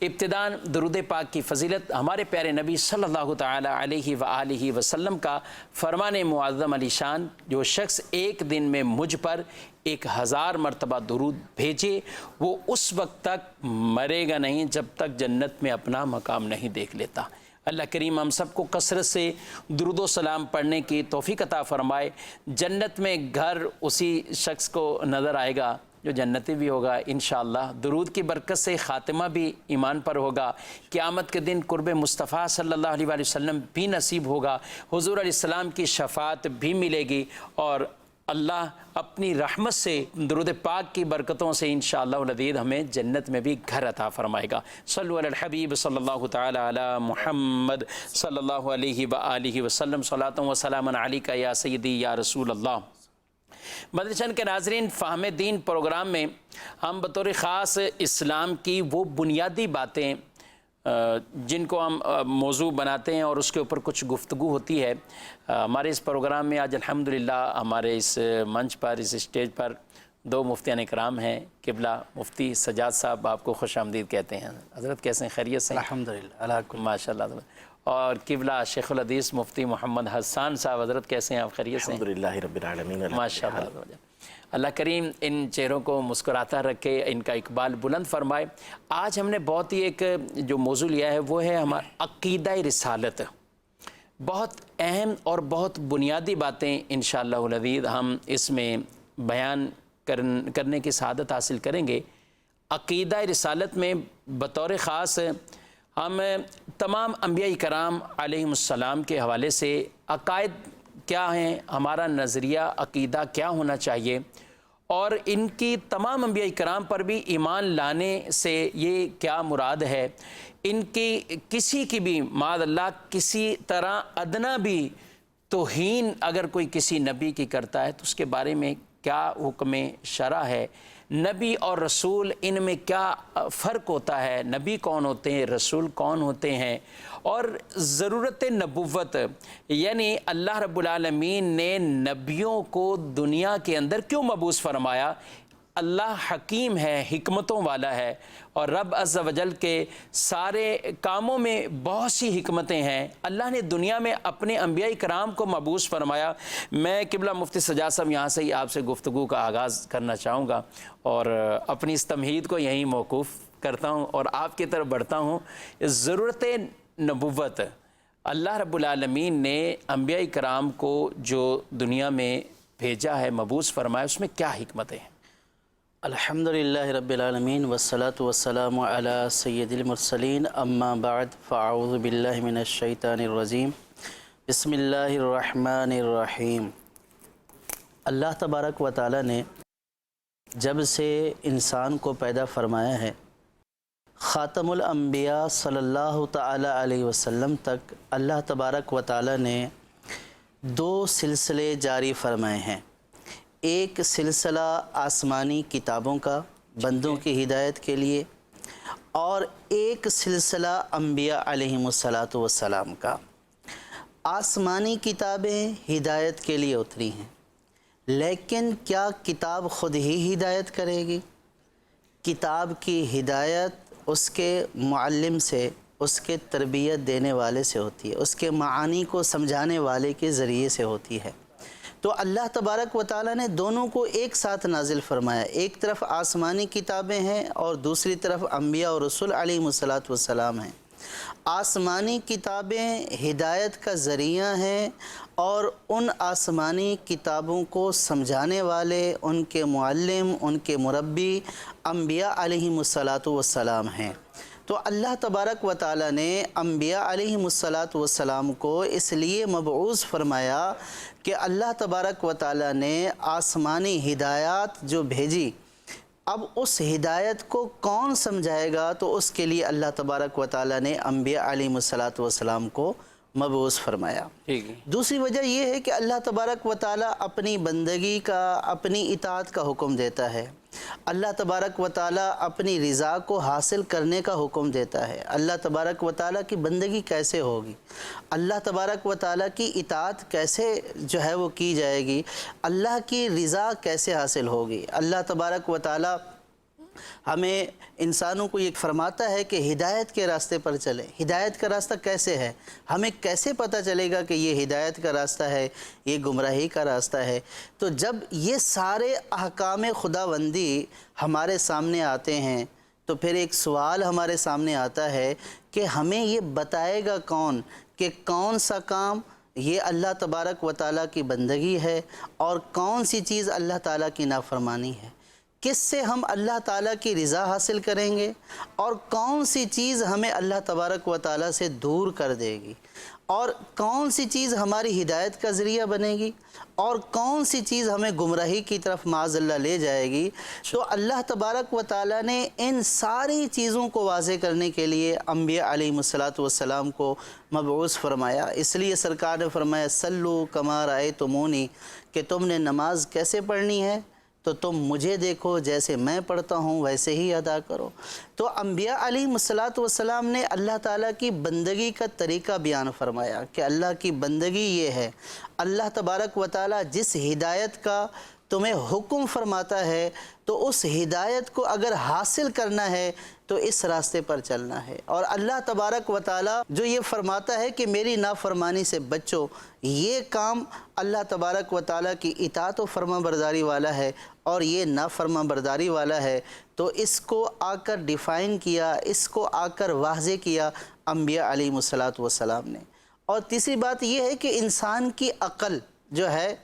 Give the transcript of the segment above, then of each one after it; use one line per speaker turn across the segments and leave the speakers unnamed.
ابتداً درود پاک کی فضیلت ہمارے پیارے نبی صلی اللہ تعالی علیہ وآلہ وسلم کا فرمان معظم علی شان، جو شخص ایک دن میں مجھ پر 1000 مرتبہ درود بھیجے وہ اس وقت تک مرے گا نہیں جب تک جنت میں اپنا مقام نہیں دیکھ لیتا۔ اللہ کریم ہم سب کو کثرت سے درود و سلام پڑھنے کی توفیق عطا فرمائے۔ جنت میں گھر اسی شخص کو نظر آئے گا جو جنتی بھی ہوگا انشاءاللہ، درود کی برکت سے خاتمہ بھی ایمان پر ہوگا، قیامت کے دن قرب مصطفیٰ صلی اللہ علیہ وآلہ وسلم بھی نصیب ہوگا، حضور علیہ السلام کی شفاعت بھی ملے گی، اور اللہ اپنی رحمت سے درود پاک کی برکتوں سے انشاءاللہ العزیز ہمیں جنت میں بھی گھر عطا فرمائے گا۔ صلو علی الحبیب صلی اللہ تعالی علی محمد صلی اللہ علیہ وآلہ وسلم، صلاۃ و سلام علیک یا سیدی یا رسول اللہ۔ مدنی کے ناظرین، فہم دین پروگرام میں ہم بطور خاص اسلام کی وہ بنیادی باتیں جن کو ہم موضوع بناتے ہیں اور اس کے اوپر کچھ گفتگو ہوتی ہے۔ ہمارے اس پروگرام میں آج الحمدللہ ہمارے اس منچ پر، اس اسٹیج پر 2 مفتیان اکرام ہیں۔ قبلہ مفتی سجاد صاحب آپ کو خوش آمدید کہتے ہیں۔ حضرت کیسے ہیں؟ خیریت سے؟
الحمدللہ
ماشاء اللہ۔ اور قبلہ شیخ الحدیث مفتی محمد حسان صاحب، حضرت کیسے ہیں آپ؟ خیریت سے؟
الحمدللہ رب العالمین۔
ماشاء اللہ۔ اللہ کریم ان چہروں کو مسکراتا رکھے، ان کا اقبال بلند فرمائے۔ آج ہم نے بہت ہی ایک جو موضوع لیا ہے وہ ہے ہمارا عقیدہ رسالت۔ بہت اہم اور بہت بنیادی باتیں انشاءاللہ العزیز ہم اس میں بیان کرنے کی سعادت حاصل کریں گے۔ عقیدہ رسالت میں بطور خاص ہم تمام انبیاء کرام علیہم السلام کے حوالے سے عقائد کیا ہیں، ہمارا نظریہ عقیدہ کیا ہونا چاہیے، اور ان کی تمام انبیاء کرام پر بھی ایمان لانے سے یہ کیا مراد ہے، ان کی کسی کی بھی معاذ اللہ کسی طرح ادنا بھی توہین اگر کوئی کسی نبی کی کرتا ہے تو اس کے بارے میں کیا حکم شرع ہے، نبی اور رسول ان میں کیا فرق ہوتا ہے، نبی کون ہوتے ہیں، رسول کون ہوتے ہیں، اور ضرورت نبوت یعنی اللہ رب العالمین نے نبیوں کو دنیا کے اندر کیوں مبعوث فرمایا۔ اللہ حکیم ہے، حکمتوں والا ہے، اور رب عز و جل کے سارے کاموں میں بہت سی حکمتیں ہیں۔ اللہ نے دنیا میں اپنے انبیاء کرام کو مبعوث فرمایا۔ میں قبلہ مفتی سجاد صاحب یہاں سے ہی آپ سے گفتگو کا آغاز کرنا چاہوں گا اور اپنی اس تمہید کو یہیں موقوف کرتا ہوں اور آپ کی طرف بڑھتا ہوں۔ ضرورت نبوت، اللہ رب العالمین نے انبیاء کرام کو جو دنیا میں بھیجا ہے، مبعوث فرمایا، اس میں کیا حکمتیں ہیں؟
الحمدللہ رب العالمین والصلاة والسلام علی سید المرسلین، اما بعد فاعوذ باللہ من الشیطان الرجیم، بسم اللہ الرحمن الرحیم۔ اللہ تبارک و تعالی نے جب سے انسان کو پیدا فرمایا ہے، خاتم الانبیاء صلی اللہ تعالی علیہ وسلم تک اللہ تبارک و تعالی نے 2 سلسلے جاری فرمائے ہیں۔ ایک سلسلہ آسمانی کتابوں کا بندوں کی ہدایت کے لیے، اور ایک سلسلہ انبیاء علیہم السلام کا۔ آسمانی کتابیں ہدایت کے لیے اتری ہیں، لیکن کیا کتاب خود ہی ہدایت کرے گی؟ کتاب کی ہدایت اس کے معلم سے، اس کے تربیت دینے والے سے ہوتی ہے، اس کے معانی کو سمجھانے والے کے ذریعے سے ہوتی ہے۔ تو اللہ تبارک و تعالیٰ نے دونوں کو ایک ساتھ نازل فرمایا۔ ایک طرف آسمانی کتابیں ہیں اور دوسری طرف انبیاء اور رسول علیہم السلام ہیں۔ آسمانی کتابیں ہدایت کا ذریعہ ہیں، اور ان آسمانی کتابوں کو سمجھانے والے، ان کے معلم، ان کے مربی انبیاء علیہم السلام ہیں۔ تو اللہ تبارک و تعالیٰ نے انبیاء علیہم السلام کو اس لیے مبعوث فرمایا کہ اللہ تبارک و تعالیٰ نے آسمانی ہدایات جو بھیجی، اب اس ہدایت کو کون سمجھائے گا، تو اس کے لیے اللہ تبارک و تعالیٰ نے انبیاء علیہم السلام کو مبعوث فرمایا۔ دوسری وجہ یہ ہے کہ اللہ تبارک و تعالیٰ اپنی بندگی کا، اپنی اطاعت کا حکم دیتا ہے۔ اللہ تبارک و تعالیٰ اپنی رضا کو حاصل کرنے کا حکم دیتا ہے۔ اللہ تبارک و تعالیٰ کی بندگی کیسے ہوگی، اللہ تبارک و تعالیٰ کی اطاعت کیسے جو ہے وہ کی جائے گی، اللہ کی رضا کیسے حاصل ہوگی، اللہ تبارک و تعالیٰ ہمیں انسانوں کو یہ فرماتا ہے کہ ہدایت کے راستے پر چلیں۔ ہدایت کا راستہ کیسے ہے؟ ہمیں کیسے پتہ چلے گا کہ یہ ہدایت کا راستہ ہے، یہ گمراہی کا راستہ ہے؟ تو جب یہ سارے احکام خداوندی ہمارے سامنے آتے ہیں تو پھر ایک سوال ہمارے سامنے آتا ہے کہ ہمیں یہ بتائے گا کون کہ کون سا کام یہ اللہ تبارک و تعالیٰ کی بندگی ہے اور کون سی چیز اللہ تعالیٰ کی نافرمانی ہے؟ کس سے ہم اللہ تعالیٰ کی رضا حاصل کریں گے اور کون سی چیز ہمیں اللہ تبارک و تعالیٰ سے دور کر دے گی، اور کون سی چیز ہماری ہدایت کا ذریعہ بنے گی اور کون سی چیز ہمیں گمراہی کی طرف معاذ اللہ لے جائے گی؟ تو اللہ تبارک و تعالیٰ نے ان ساری چیزوں کو واضح کرنے کے لیے انبیاء علیہم السلام کو مبعوث فرمایا۔ اس لیے سرکار نے فرمایا صلو کما رأیتمونی، کہ تم نے نماز کیسے پڑھنی ہے تو تم مجھے دیکھو، جیسے میں پڑھتا ہوں ویسے ہی ادا کرو۔ تو انبیاء علیہم السلام نے اللہ تعالیٰ کی بندگی کا طریقہ بیان فرمایا کہ اللہ کی بندگی یہ ہے۔ اللہ تبارک و تعالیٰ جس ہدایت کا تمہیں حکم فرماتا ہے تو اس ہدایت کو اگر حاصل کرنا ہے تو اس راستے پر چلنا ہے، اور اللہ تبارک و تعالیٰ جو یہ فرماتا ہے کہ میری نافرمانی سے بچو، یہ کام اللہ تبارک و تعالیٰ کی اطاعت و فرما برداری والا ہے اور یہ نافرما برداری والا ہے۔ تو اس کو آ کر ڈیفائن کیا، اس کو آ کر واضح کیا انبیاء علیہم السلام نے۔ اور تیسری بات یہ ہے کہ انسان کی عقل جو ہے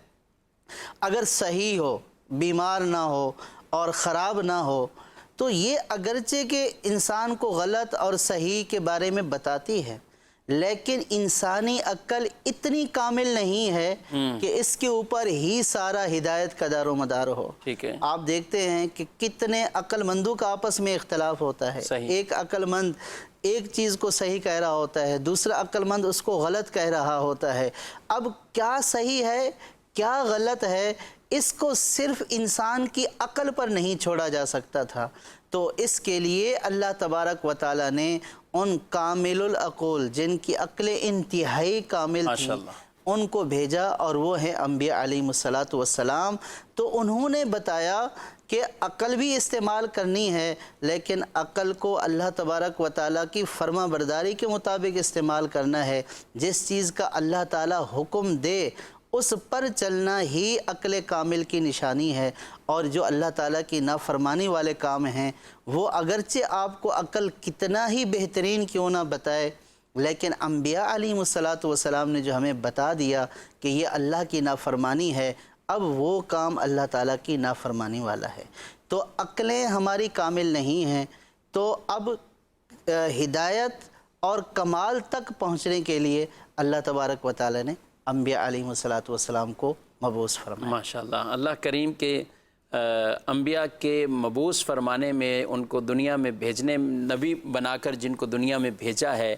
اگر صحیح ہو، بیمار نہ ہو اور خراب نہ ہو تو یہ اگرچہ کہ انسان کو غلط اور صحیح کے بارے میں بتاتی ہے، لیکن انسانی عقل اتنی کامل نہیں ہے کہ اس کے اوپر ہی سارا ہدایت کا دار و مدار ہو۔
ٹھیک ہے،
آپ دیکھتے ہیں کہ کتنے عقل مندوں کا آپس میں اختلاف ہوتا ہے۔ ایک عقل مند ایک چیز کو صحیح کہہ رہا ہوتا ہے، دوسرا عقل مند اس کو غلط کہہ رہا ہوتا ہے۔ اب کیا صحیح ہے کیا غلط ہے، اس کو صرف انسان کی عقل پر نہیں چھوڑا جا سکتا تھا۔ تو اس کے لیے اللہ تبارک و تعالیٰ نے ان کامل العقول جن کی عقلیں انتہائی کامل تھیں ان کو بھیجا، اور وہ ہیں انبیاء علیہم السلام۔ تو انہوں نے بتایا کہ عقل بھی استعمال کرنی ہے، لیکن عقل کو اللہ تبارک و تعالیٰ کی فرما برداری کے مطابق استعمال کرنا ہے۔ جس چیز کا اللہ تعالیٰ حکم دے اس پر چلنا ہی عقل کامل کی نشانی ہے، اور جو اللہ تعالیٰ کی نافرمانی والے کام ہیں وہ اگرچہ آپ کو عقل کتنا ہی بہترین کیوں نہ بتائے، لیکن انبیاء علیہم السلام نے جو ہمیں بتا دیا کہ یہ اللہ کی نافرمانی ہے، اب وہ کام اللہ تعالیٰ کی نافرمانی والا ہے۔ تو عقلیں ہماری کامل نہیں ہیں، تو اب ہدایت اور کمال تک پہنچنے کے لیے اللہ تبارک و تعالیٰ نے انبیاء علیہم السلام کو مبعوث فرمایا۔
ماشاءاللہ، اللہ کریم کے انبیاء کے مبعوث فرمانے میں، ان کو دنیا میں بھیجنے، نبی بنا کر جن کو دنیا میں بھیجا ہے،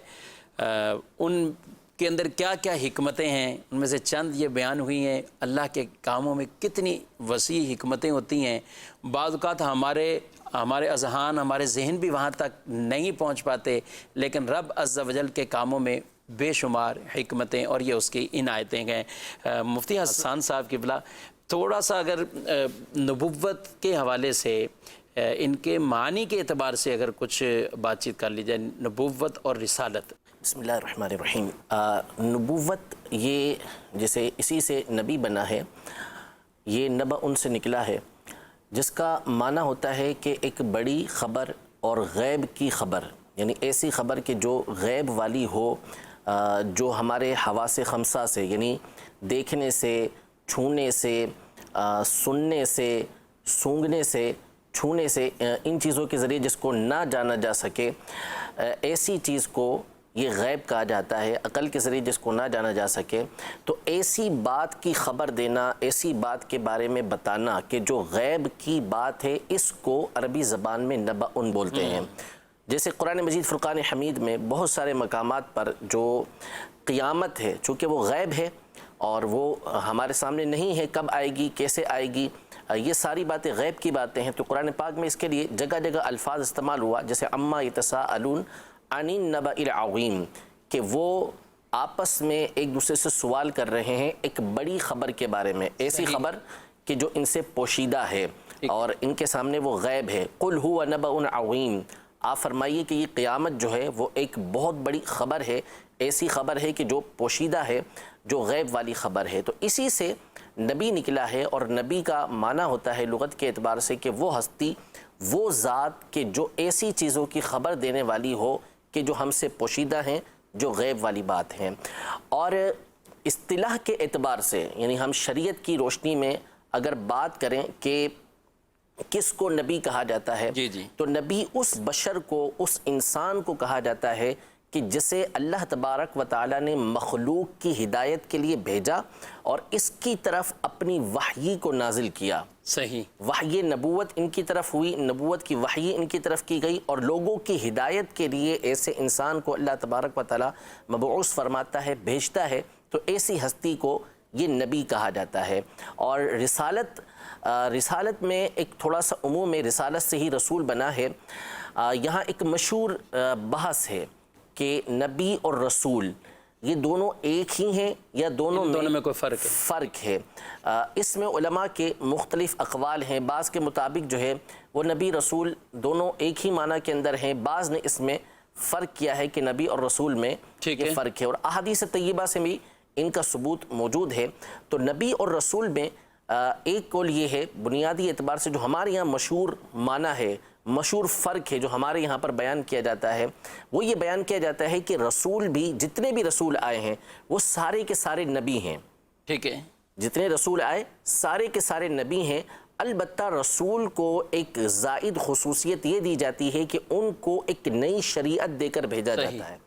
ان کے اندر کیا کیا حکمتیں ہیں، ان میں سے چند یہ بیان ہوئی ہیں۔ اللہ کے کاموں میں کتنی وسیع حکمتیں ہوتی ہیں، بعض اوقات ہمارے اذہان، ہمارے ذہن بھی وہاں تک نہیں پہنچ پاتے، لیکن رب عز و جل کے کاموں میں بے شمار حکمتیں اور یہ اس کی عنایتیں ہیں۔ مفتی حسان صاحب کی بلا تھوڑا سا اگر نبوت کے حوالے سے، ان کے معنی کے اعتبار سے اگر کچھ بات چیت کر لی جائے، نبوت اور رسالت۔
بسم اللہ الرحمن الرحیم۔ نبوت یہ جسے اسی سے نبی بنا ہے، یہ نبا ان سے نکلا ہے، جس کا معنی ہوتا ہے کہ ایک بڑی خبر اور غیب کی خبر، یعنی ایسی خبر کہ جو غیب والی ہو، جو ہمارے حواس خمسہ سے، یعنی دیکھنے سے، چھونے سے، سننے سے، سونگھنے سے، چھونے سے، ان چیزوں کے ذریعے جس کو نہ جانا جا سکے، ایسی چیز کو یہ غیب کہا جاتا ہے۔ عقل کے ذریعے جس کو نہ جانا جا سکے، تو ایسی بات کی خبر دینا، ایسی بات کے بارے میں بتانا کہ جو غیب کی بات ہے، اس کو عربی زبان میں نبأ بولتے ہیں۔ جیسے قرآن مجید فرقان حمید میں بہت سارے مقامات پر جو قیامت ہے، چونکہ وہ غیب ہے اور وہ ہمارے سامنے نہیں ہے، کب آئے گی، کیسے آئے گی، یہ ساری باتیں غیب کی باتیں ہیں، تو قرآن پاک میں اس کے لیے جگہ جگہ الفاظ استعمال ہوا، جیسے اما یتساءلون عن النبأ العظیم، کہ وہ آپس میں ایک دوسرے سے سوال کر رہے ہیں ایک بڑی خبر کے بارے میں، ایسی خبر کہ جو ان سے پوشیدہ ہے، اور ان کے سامنے وہ غیب ہے. قل هو نبأ عظیم، آپ فرمائیے کہ یہ قیامت جو ہے وہ ایک بہت بڑی خبر ہے، ایسی خبر ہے کہ جو پوشیدہ ہے، جو غیب والی خبر ہے. تو اسی سے نبی نکلا ہے، اور نبی کا معنی ہوتا ہے لغت کے اعتبار سے کہ وہ ہستی، وہ ذات کہ جو ایسی چیزوں کی خبر دینے والی ہو کہ جو ہم سے پوشیدہ ہیں، جو غیب والی بات ہیں. اور اصطلاح کے اعتبار سے یعنی ہم شریعت کی روشنی میں اگر بات کریں کہ کس کو نبی کہا جاتا ہے،
جی
تو نبی اس بشر کو، اس انسان کو کہا جاتا ہے کہ جسے اللہ تبارک و تعالیٰ نے مخلوق کی ہدایت کے لیے بھیجا اور اس کی طرف اپنی وحی کو نازل کیا.
صحیح.
وحی نبوت ان کی طرف ہوئی، نبوت کی وحی ان کی طرف کی گئی، اور لوگوں کی ہدایت کے لیے ایسے انسان کو اللہ تبارک و تعالیٰ مبعوث فرماتا ہے، بھیجتا ہے. تو ایسی ہستی کو یہ نبی کہا جاتا ہے. اور رسالت میں ایک تھوڑا سا عموم ہے، رسالت سے ہی رسول بنا ہے. یہاں ایک مشہور بحث ہے کہ نبی اور رسول یہ دونوں ایک ہی ہیں یا دونوں میں
کوئی فرق ہے.
اس میں علماء کے مختلف اقوال ہیں. بعض کے مطابق جو ہے وہ نبی رسول دونوں ایک ہی معنی کے اندر ہیں، بعض نے اس میں فرق کیا ہے کہ نبی اور رسول میں یہ فرق ہے، اور احادیث طیبہ سے بھی ان کا ثبوت موجود ہے. تو نبی اور رسول میں ایک قول یہ ہے بنیادی اعتبار سے، جو ہمارے یہاں مشہور معنی ہے، مشہور فرق ہے جو ہمارے یہاں پر بیان کیا جاتا ہے، وہ یہ بیان کیا جاتا ہے کہ رسول بھی، جتنے بھی رسول آئے ہیں وہ سارے کے سارے نبی ہیں.
ٹھیک ہے.
جتنے رسول آئے سارے کے سارے نبی ہیں. البتہ رسول کو ایک زائد خصوصیت یہ دی جاتی ہے کہ ان کو ایک نئی شریعت دے کر بھیجا جاتا ہے.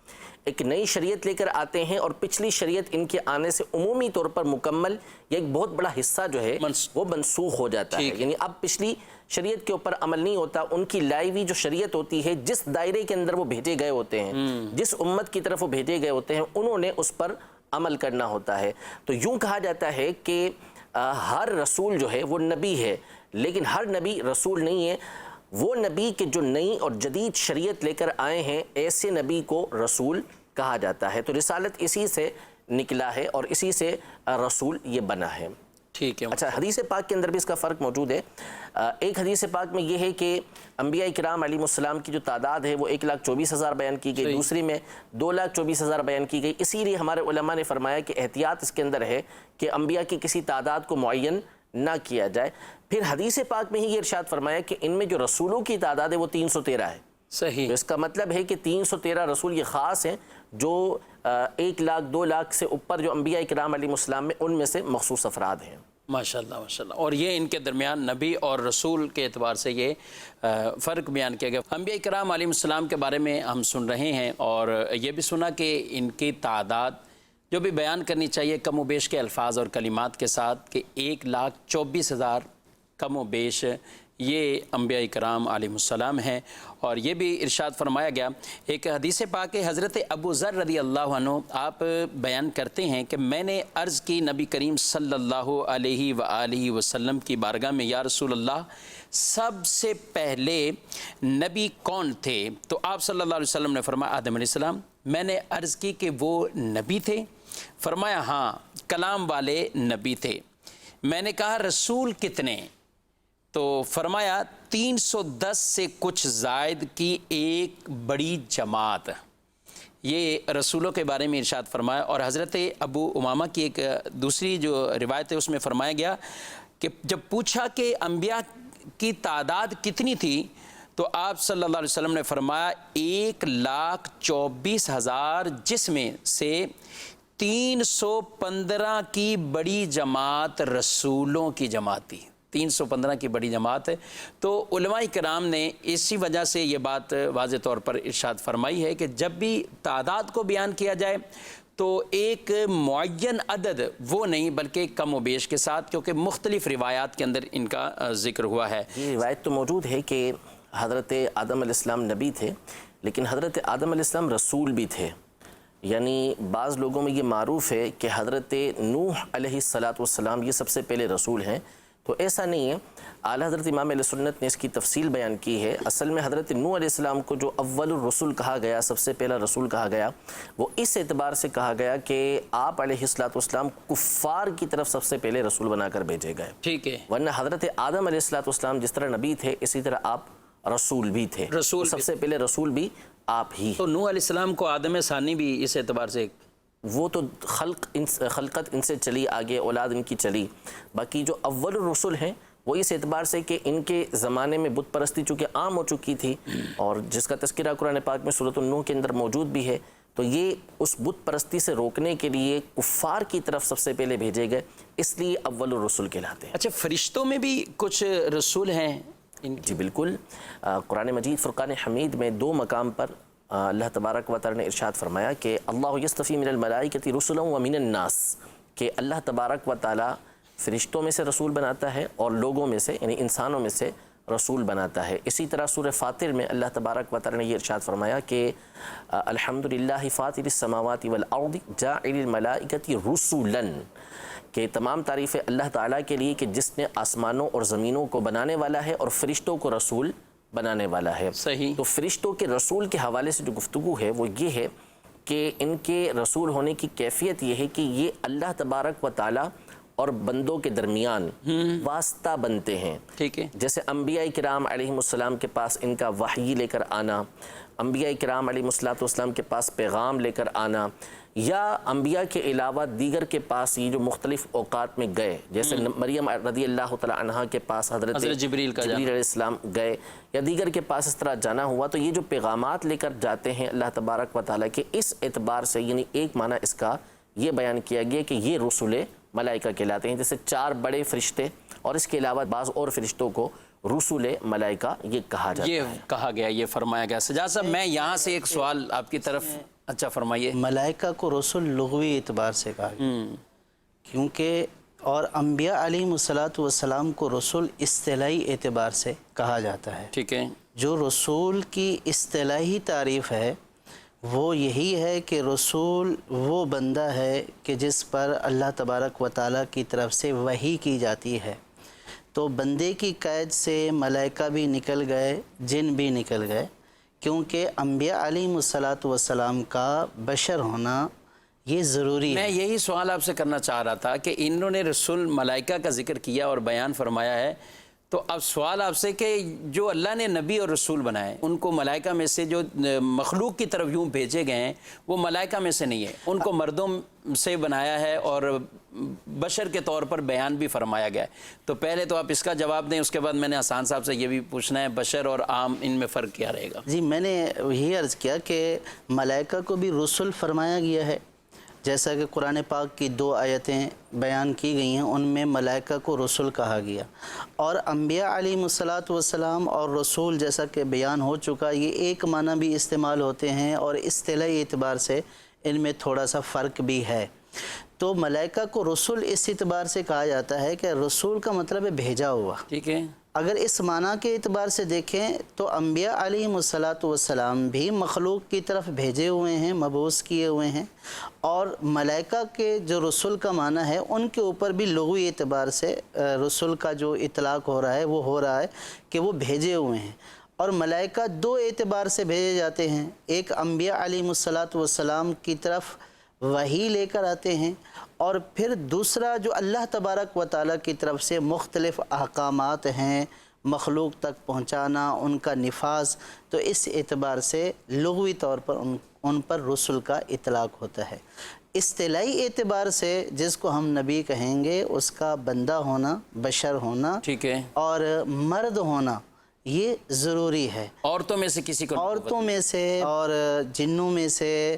ایک نئی شریعت لے کر آتے ہیں، اور پچھلی شریعت ان کے آنے سے عمومی طور پر مکمل یا ایک بہت بڑا حصہ جو ہے وہ منسوخ ہو جاتا ہے. یعنی اب پچھلی شریعت کے اوپر عمل نہیں ہوتا. ان کی لائی ہوئی جو شریعت ہوتی ہے، جس دائرے کے اندر وہ بھیجے گئے ہوتے ہیں، جس امت کی طرف وہ بھیجے گئے ہوتے ہیں، انہوں نے اس پر عمل کرنا ہوتا ہے. تو یوں کہا جاتا ہے کہ ہر رسول جو ہے وہ نبی ہے، لیکن ہر نبی رسول نہیں ہے. وہ نبی کہ جو نئی اور جدید شریعت لے کر آئے ہیں، ایسے نبی کو رسول کہا جاتا ہے. تو رسالت اسی سے نکلا ہے اور اسی سے رسول یہ بنا ہے.
ٹھیک ہے.
اچھا، حدیث پاک کے اندر بھی اس کا فرق موجود ہے. ایک حدیث پاک میں یہ ہے کہ انبیاء کرام علیہ السلام کی جو تعداد ہے وہ 1,24,000 بیان کی گئی، دوسری میں 2,24,000 بیان کی گئی. اسی لیے ہمارے علماء نے فرمایا کہ احتیاط اس کے اندر ہے کہ انبیاء کی کسی تعداد کو معین نہ کیا جائے. پھر حدیث پاک میں ہی یہ ارشاد فرمایا کہ ان میں جو رسولوں کی تعداد ہے وہ 313 ہے.
صحیح.
تو اس کا مطلب ہے کہ 313 رسول یہ خاص ہیں جو 1 لاکھ 2 لاکھ سے اوپر جو انبیاء کرام علیہ السلام میں ان میں سے مخصوص افراد ہیں.
ماشاءاللہ ماشاءاللہ. اور یہ ان کے درمیان نبی اور رسول کے اعتبار سے یہ فرق بیان کیا گیا. انبیاء کرام علیہ السلام کے بارے میں ہم سن رہے ہیں، اور یہ بھی سنا کہ ان کی تعداد جو بھی بیان کرنی چاہیے کم و بیش کے الفاظ اور کلمات کے ساتھ، کہ 1,24,000 کم و بیش یہ انبیاء کرام علیہ السلام ہیں. اور یہ بھی ارشاد فرمایا گیا. ایک حدیث پاک ہے، حضرت ابو ذر رضی اللہ عنہ آپ بیان کرتے ہیں کہ میں نے عرض کی نبی کریم صلی اللہ علیہ وآلہ وسلم کی بارگاہ میں، یا رسول اللہ سب سے پہلے نبی کون تھے؟ تو آپ صلی اللہ علیہ وسلم نے فرمایا آدم علیہ السلام. میں نے عرض کی کہ وہ نبی تھے؟ فرمایا ہاں، کلام والے نبی تھے. میں نے کہا رسول کتنے؟ تو فرمایا 310 سے کچھ زائد کی ایک بڑی جماعت. یہ رسولوں کے بارے میں ارشاد فرمایا. اور حضرت ابو امامہ کی ایک دوسری جو روایت ہے اس میں فرمایا گیا کہ جب پوچھا کہ انبیاء کی تعداد کتنی تھی، تو آپ صلی اللہ علیہ وسلم نے فرمایا 1,24,000، جس میں سے 315 کی بڑی جماعت رسولوں کی جماعت تھی. 315 کی بڑی جماعت ہے. تو علماء کرام نے اسی وجہ سے یہ بات واضح طور پر ارشاد فرمائی ہے کہ جب بھی تعداد کو بیان کیا جائے تو ایک معین عدد وہ نہیں، بلکہ کم و بیش کے ساتھ، کیونکہ مختلف روایات کے اندر ان کا ذکر ہوا ہے.
یہ روایت تو موجود ہے کہ حضرت آدم علیہ السلام نبی تھے، لیکن حضرت آدم علیہ السلام رسول بھی تھے. یعنی بعض لوگوں میں یہ معروف ہے کہ حضرت نوح علیہ السلام یہ سب سے پہلے رسول ہیں. تو ایسا نہیں ہے. اعلی حضرت امام اہل سنت نے اس کی تفصیل بیان کی ہے. اصل میں حضرت نوح علیہ السلام کو جو اول الرسل کہا گیا، سب سے پہلا رسول کہا گیا، وہ اس اعتبار سے کہا گیا کہ آپ علیہ السلام کفار کی طرف سب سے پہلے رسول بنا کر بھیجے گئے.
ٹھیک ہے.
ورنہ حضرت آدم علیہ السلام جس طرح نبی تھے اسی طرح آپ رسول بھی تھے.
رسول
سب سے پہلے رسول بھی آپ ہی.
تو نوح علیہ السلام کو آدم ثانی بھی اس اعتبار سے
وہ تو خلقت ان سے چلی، آگے اولاد ان کی چلی. باقی جو اول الرسل ہیں وہ اس اعتبار سے کہ ان کے زمانے میں بت پرستی چونکہ عام ہو چکی تھی، اور جس کا تذکرہ قرآن پاک میں سورۃ النوح کے اندر موجود بھی ہے، تو یہ اس بت پرستی سے روکنے کے لیے کفار کی طرف سب سے پہلے بھیجے گئے، اس لیے اول الرسل کہلاتے ہیں.
اچھا، فرشتوں میں بھی کچھ رسول ہیں؟
جی بالکل. قرآن مجید فرقان حمید میں 2 مقام پر اللہ تبارک و تعالی نے ارشاد فرمایا کہ اللہ یصطفی من الملائکۃ رسلا ومن الناس، کہ اللہ تبارک و تعالی فرشتوں میں سے رسول بناتا ہے اور لوگوں میں سے یعنی انسانوں میں سے رسول بناتا ہے. اسی طرح سورہ فاطر میں اللہ تبارک و تعالی نے یہ ارشاد فرمایا کہ الحمدللہ فاطر السماوات والارض جاعل الملائکۃ رسلا، کہ تمام تعریفیں اللہ تعالیٰ کے لیے کہ جس نے آسمانوں اور زمینوں کو بنانے والا ہے اور فرشتوں کو رسول بنانے والا ہے.
صحیح.
تو فرشتوں کے رسول کے حوالے سے جو گفتگو ہے وہ یہ ہے کہ ان کے رسول ہونے کی کیفیت یہ ہے کہ یہ اللہ تبارک و تعالیٰ اور بندوں کے درمیان واسطہ بنتے ہیں.
ٹھیک ہے.
جیسے انبیاء کرام علیہ السلام کے پاس ان کا وحی لے کر آنا، انبیاء کرام علیہ السلام کے پاس پیغام لے کر آنا، یا انبیاء کے علاوہ دیگر کے پاس یہ جو مختلف اوقات میں گئے، جیسے مریم رضی اللہ تعالی عنہا کے پاس حضرت
جبریل
علیہ السلام گئے، یا دیگر کے پاس اس طرح جانا ہوا. تو یہ جو پیغامات لے کر جاتے ہیں اللہ تبارک و تعالیٰ کے، اس اعتبار سے یعنی ایک معنی اس کا یہ بیان کیا گیا کہ یہ رسول ملائکہ کہلاتے ہیں. جیسے 4 بڑے فرشتے اور اس کے علاوہ بعض اور فرشتوں کو رسول ملائکہ یہ کہا جاتا ہے.
یہ کہا گیا، یہ فرمایا گیا. سجاد صاحب، میں یہاں سے ایک سوال آپ کی طرف. اچھا فرمائیے.
ملائکہ کو رسول لغوی اعتبار سے کہا گیا، کیونکہ اور انبیاء علیہ السلام کو رسول اصطلاحی اعتبار سے کہا جاتا ہے.
ٹھیک ہے.
جو رسول کی اصطلاحی تعریف ہے وہ یہی ہے کہ رسول وہ بندہ ہے کہ جس پر اللہ تبارک و تعالیٰ کی طرف سے وحی کی جاتی ہے. تو بندے کی قید سے ملائکہ بھی نکل گئے، جن بھی نکل گئے، کیونکہ انبیاء علیہ السلام کا بشر ہونا یہ ضروری ہے.
میں یہی سوال آپ سے کرنا چاہ رہا تھا کہ انہوں نے رسول ملائکہ کا ذکر کیا اور بیان فرمایا ہے، تو اب سوال آپ سے کہ جو اللہ نے نبی اور رسول بنائے ان کو ملائکہ میں سے جو مخلوق کی طرف یوں بھیجے گئے ہیں وہ ملائکہ میں سے نہیں ہے، ان کو مردوں سے بنایا ہے اور بشر کے طور پر بیان بھی فرمایا گیا ہے. تو پہلے تو آپ اس کا جواب دیں، اس کے بعد میں نے حسان صاحب سے یہ بھی پوچھنا ہے بشر اور عام ان میں فرق کیا رہے گا.
جی میں نے یہی عرض کیا کہ ملائکہ کو بھی رسول فرمایا گیا ہے، جیسا کہ قرآن پاک کی 2 آیتیں بیان کی گئی ہیں، ان میں ملائکہ کو رسول کہا گیا. اور انبیاء علیہ السلام اور رسول جیسا کہ بیان ہو چکا، یہ ایک معنی بھی استعمال ہوتے ہیں اور اصطلاحی اعتبار سے ان میں تھوڑا سا فرق بھی ہے. تو ملائکہ کو رسول اس اعتبار سے کہا جاتا ہے کہ رسول کا مطلب ہے بھیجا ہوا.
ٹھیک ہے.
اگر اس معنی کے اعتبار سے دیکھیں تو انبیاء علیہ السلام بھی مخلوق کی طرف بھیجے ہوئے ہیں، مبعوث کیے ہوئے ہیں، اور ملائکہ کے جو رسول کا معنی ہے ان کے اوپر بھی لغوی اعتبار سے رسول کا جو اطلاق ہو رہا ہے وہ ہو رہا ہے کہ وہ بھیجے ہوئے ہیں. اور ملائکہ 2 اعتبار سے بھیجے جاتے ہیں، ایک انبیاء علیہ السلام کی طرف وحی لے کر آتے ہیں، اور پھر دوسرا جو اللہ تبارک و تعالیٰ کی طرف سے مختلف احکامات ہیں مخلوق تک پہنچانا، ان کا نفاذ. تو اس اعتبار سے لغوی طور پر ان پر رسول کا اطلاق ہوتا ہے. اصطلاحی اعتبار سے جس کو ہم نبی کہیں گے اس کا بندہ ہونا، بشر ہونا،
ٹھیک ہے،
اور مرد ہونا یہ ضروری ہے.
عورتوں میں سے کسی کو،
عورتوں میں سے اور جنوں میں سے،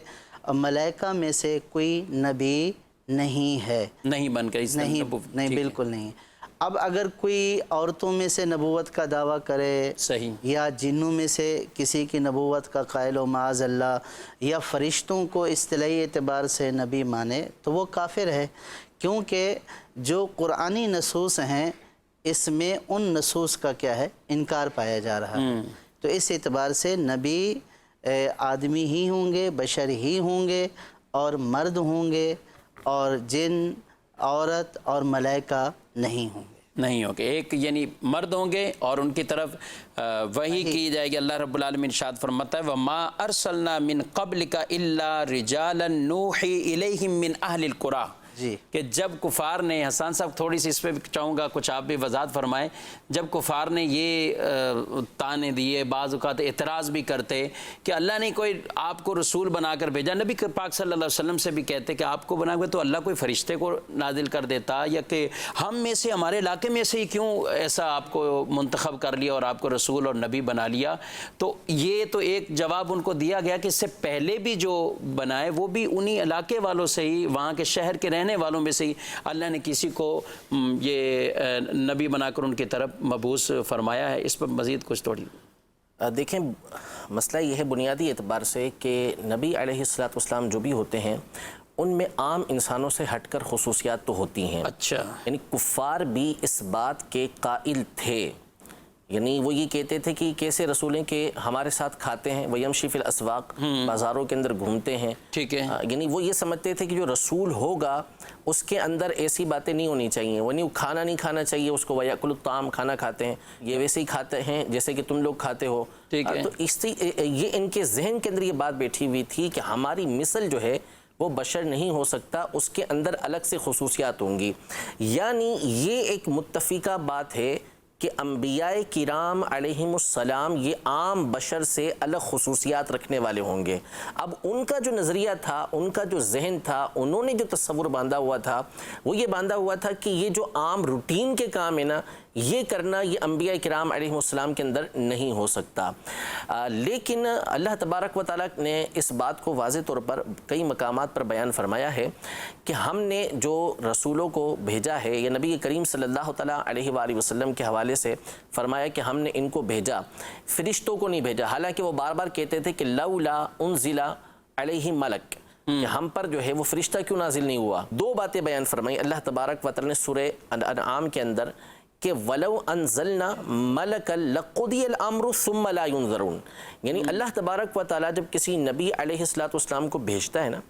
ملائکہ میں سے کوئی نبی نہیں ہے،
نہیں بن کر
نہیں بالکل نہیں. اب اگر کوئی عورتوں میں سے نبوت کا دعویٰ کرے،
صحیح،
یا جنوں میں سے کسی کی نبوت کا قائل و معاذ اللہ، یا فرشتوں کو اصطلاحی اعتبار سے نبی مانے، تو وہ کافر ہے. کیونکہ جو قرآنی نصوص ہیں اس میں ان نصوص کا کیا ہے، انکار پایا جا رہا ہے. تو اس اعتبار سے نبی آدمی ہی ہوں گے، بشر ہی ہوں گے، اور مرد ہوں گے، اور جن، عورت اور ملائکہ نہیں ہوں گے.
نہیں ہوگے. ایک یعنی مرد ہوں گے اور ان کی طرف وحی کی جائے گی. اللہ رب العالمین ارشاد فرماتا ہے وَمَا أَرْسَلْنَا مِن قَبْلِكَ إِلَّا رِجَالًا نُوحِي إِلَيْهِم مِّنْ أَهْلِ الْقُرَىٰ.
جی
کہ جب کفار نے, حسان صاحب تھوڑی سی اس پہ چاہوں گا کچھ آپ بھی وضاحت فرمائیں, جب کفار نے یہ تانے دیے, بعض اوقات اعتراض بھی کرتے کہ اللہ نے کوئی آپ کو رسول بنا کر بھیجا, نبی پاک صلی اللہ علیہ وسلم سے بھی کہتے کہ آپ کو بنا کے تو اللہ کوئی فرشتے کو نازل کر دیتا, یا کہ ہم میں سے ہمارے علاقے میں سے ہی کیوں ایسا آپ کو منتخب کر لیا اور آپ کو رسول اور نبی بنا لیا. تو یہ تو ایک جواب ان کو دیا گیا کہ اس سے پہلے بھی جو بنائے وہ بھی انہی علاقے والوں سے ہی, وہاں کے شہر کے رہنے والوں میں سے ہی اللہ نے کسی کو یہ نبی بنا کر ان کی طرف مبعوث فرمایا ہے. اس پر مزید کچھ تھوڑی
دیکھیں, مسئلہ یہ ہے بنیادی اعتبار سے کہ نبی علیہ السلام جو بھی ہوتے ہیں ان میں عام انسانوں سے ہٹ کر خصوصیات تو ہوتی ہیں.
اچھا,
یعنی کفار بھی اس بات کے قائل تھے, یعنی وہ یہ کہتے تھے کہ کیسے رسول ہیں کہ ہمارے ساتھ کھاتے ہیں, وَيَمْشِي فِي الْأَسْوَاقِ, بازاروں کے اندر گھومتے ہیں.
ٹھیک ہے,
یعنی وہ یہ سمجھتے تھے کہ جو رسول ہوگا اس کے اندر ایسی باتیں نہیں ہونی چاہیے, یعنی وہ کھانا نہیں کھانا چاہیے اس کو, وَيَأْكُلُ الطَّعَامَ, کھانا کھاتے ہیں, یہ ویسے ہی کھاتے ہیں جیسے کہ تم لوگ کھاتے ہو.
ٹھیک ہے,
تو یہ ان کے ذہن کے اندر یہ بات بیٹھی ہوئی تھی کہ ہماری مثل جو ہے وہ بشر نہیں ہو سکتا, اس کے اندر الگ سے خصوصیات ہوں گی. یعنی یہ ایک متفقہ بات ہے کہ انبیاء کرام علیہم السلام یہ عام بشر سے الگ خصوصیات رکھنے والے ہوں گے. اب ان کا جو نظریہ تھا, ان کا جو ذہن تھا, انہوں نے جو تصور باندھا ہوا تھا وہ یہ باندھا ہوا تھا کہ یہ جو عام روٹین کے کام ہے نا, یہ کرنا یہ انبیاء کرام علیہ السلام کے اندر نہیں ہو سکتا. لیکن اللہ تبارک و تعالیٰ نے اس بات کو واضح طور پر کئی مقامات پر بیان فرمایا ہے کہ ہم نے جو رسولوں کو بھیجا ہے, یا نبی کریم صلی اللہ تعالیٰ علیہ وآلہ وسلم کے حوالے سے فرمایا کہ ہم نے ان کو بھیجا, فرشتوں کو نہیں بھیجا. حالانکہ وہ بار بار کہتے تھے کہ لولا انزل علیہ ملک, کہ ہم پر جو ہے وہ فرشتہ کیوں نازل نہیں ہوا. دو باتیں بیان فرمائی اللہ تبارک و تعالیٰ نے سورہ انعام کے اندر کہ وَلَوْ أَنزَلْنَا مَلَكًا لَقُضِيَ الْأَمْرُ ثُمَّ لَا يُنظَرُونَ. یعنی اللہ تبارک و تعالیٰ جب کسی نبی علیہ السلام کو بھیجتا ہے نا,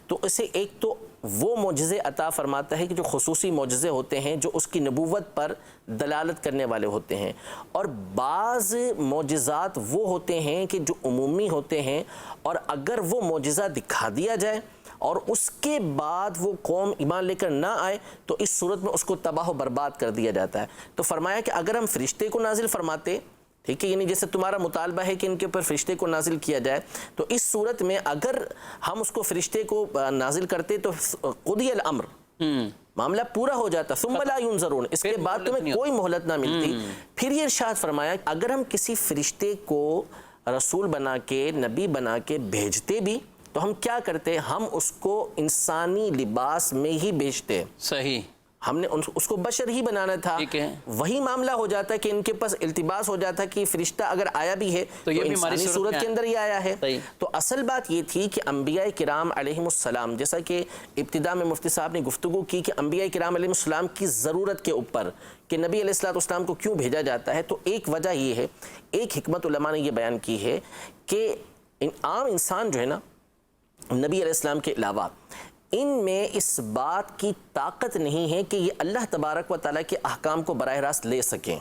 تو اسے ایک تو وہ معجزے عطا فرماتا ہے کہ جو خصوصی معجزے ہوتے ہیں جو اس کی نبوت پر دلالت کرنے والے ہوتے ہیں, اور بعض معجزات وہ ہوتے ہیں کہ جو عمومی ہوتے ہیں, اور اگر وہ معجزہ دکھا دیا جائے اور اس کے بعد وہ قوم ایمان لے کر نہ آئے تو اس صورت میں اس کو تباہ و برباد کر دیا جاتا ہے. تو فرمایا کہ اگر ہم فرشتے کو نازل فرماتے, ٹھیک ہے, یعنی جیسے تمہارا مطالبہ ہے کہ ان کے اوپر فرشتے کو نازل کیا جائے, تو اس صورت میں اگر ہم اس کو فرشتے کو نازل کرتے تو قضی الامر, معاملہ پورا ہو جاتا, ثم لا ينظرون, اس کے بعد تمہیں کوئی مہلت نہ ملتی. پھر یہ ارشاد فرمایا اگر ہم کسی فرشتے کو رسول بنا کے, نبی بنا کے بھیجتے بھی تو ہم کیا کرتے, ہم اس کو انسانی لباس میں ہی بھیجتے.
صحیح,
ہم نے اس کو بشر ہی بنانا تھا. وہی معاملہ ہو جاتا ہے کہ ان کے پاس التباس ہو جاتا ہے کہ فرشتہ اگر آیا بھی ہے تو انسانی صورت کے اندر ہی آیا ہے. تو اصل بات یہ تھی کہ انبیاء کرام علیہم السلام, جیسا کہ ابتدا میں مفتی صاحب نے گفتگو کی کہ انبیاء کرام علیہم السلام کی ضرورت کے اوپر کہ نبی علیہ السلام کو کیوں بھیجا جاتا ہے, تو ایک وجہ یہ ہے, ایک حکمت علماء نے یہ بیان کی ہے کہ عام انسان جو ہے نا نبی علیہ السلام کے علاوہ, ان میں اس بات کی طاقت نہیں ہے کہ یہ اللہ تبارک و تعالیٰ کے احکام کو براہ راست لے سکیں.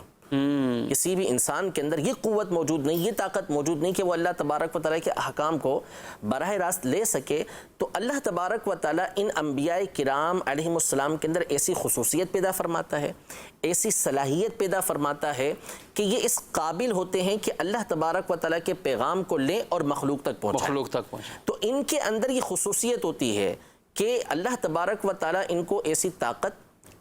کسی بھی انسان کے اندر یہ قوت موجود نہیں, یہ طاقت موجود نہیں کہ وہ اللہ تبارک و تعالیٰ کے احکام کو براہ راست لے سکے. تو اللہ تبارک و تعالیٰ ان انبیاء کرام علیہم السلام کے اندر ایسی خصوصیت پیدا فرماتا ہے, ایسی صلاحیت پیدا فرماتا ہے کہ یہ اس قابل ہوتے ہیں کہ اللہ تبارک و تعالیٰ کے پیغام کو لیں اور مخلوق تک پہنچائیں. تو ان کے اندر یہ خصوصیت ہوتی ہے کہ اللہ تبارک و تعالیٰ ان کو ایسی طاقت,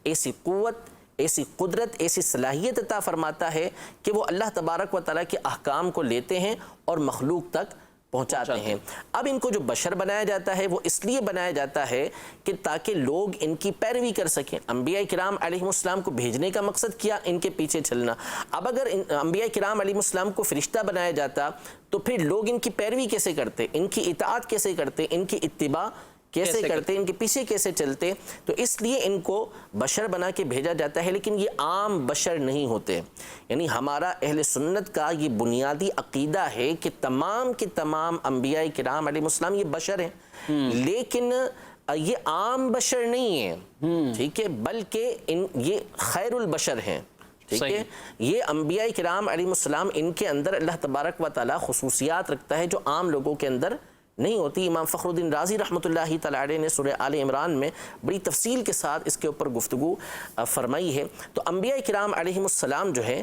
ایسی قوت, ایسی قدرت, ایسی صلاحیت عطا فرماتا ہے کہ وہ اللہ تبارک و تعالیٰ کے احکام کو لیتے ہیں اور مخلوق تک پہنچاتے ہیں. اب ان کو جو بشر بنایا جاتا ہے وہ اس لیے بنایا جاتا ہے کہ تاکہ لوگ ان کی پیروی کر سکیں. انبیاء کرام علیہ السلام کو بھیجنے کا مقصد کیا, ان کے پیچھے چلنا. اب اگر انبیاء کرام علیہ السلام کو فرشتہ بنایا جاتا تو پھر لوگ ان کی پیروی کیسے کرتے, ان کی اطاعت کیسے کرتے, ان کی اتباع کیسے کرتے, ان کے پیچھے کیسے چلتے. تو اس لیے ان کو بشر بنا کے بھیجا جاتا ہے, لیکن یہ عام بشر نہیں ہوتے. یعنی ہمارا اہل سنت کا یہ بنیادی عقیدہ ہے کہ تمام کے تمام انبیاء کرام علیہ السلام یہ بشر ہیں, لیکن یہ عام بشر نہیں ہیں، ٹھیک ہے، بلکہ یہ خیر البشر ہیں، ٹھیک ہے. یہ انبیاء کرام علیہ السلام، ان کے اندر اللہ تبارک و تعالی خصوصیات رکھتا ہے جو عام لوگوں کے اندر نہیں ہوتی. امام فخر الدین رازی رحمۃ اللہ تعالی علیہ نے سورہ آل عمران میں بڑی تفصیل کے ساتھ اس کے اوپر گفتگو فرمائی ہے. تو انبیاء کرام علیہ السلام جو ہے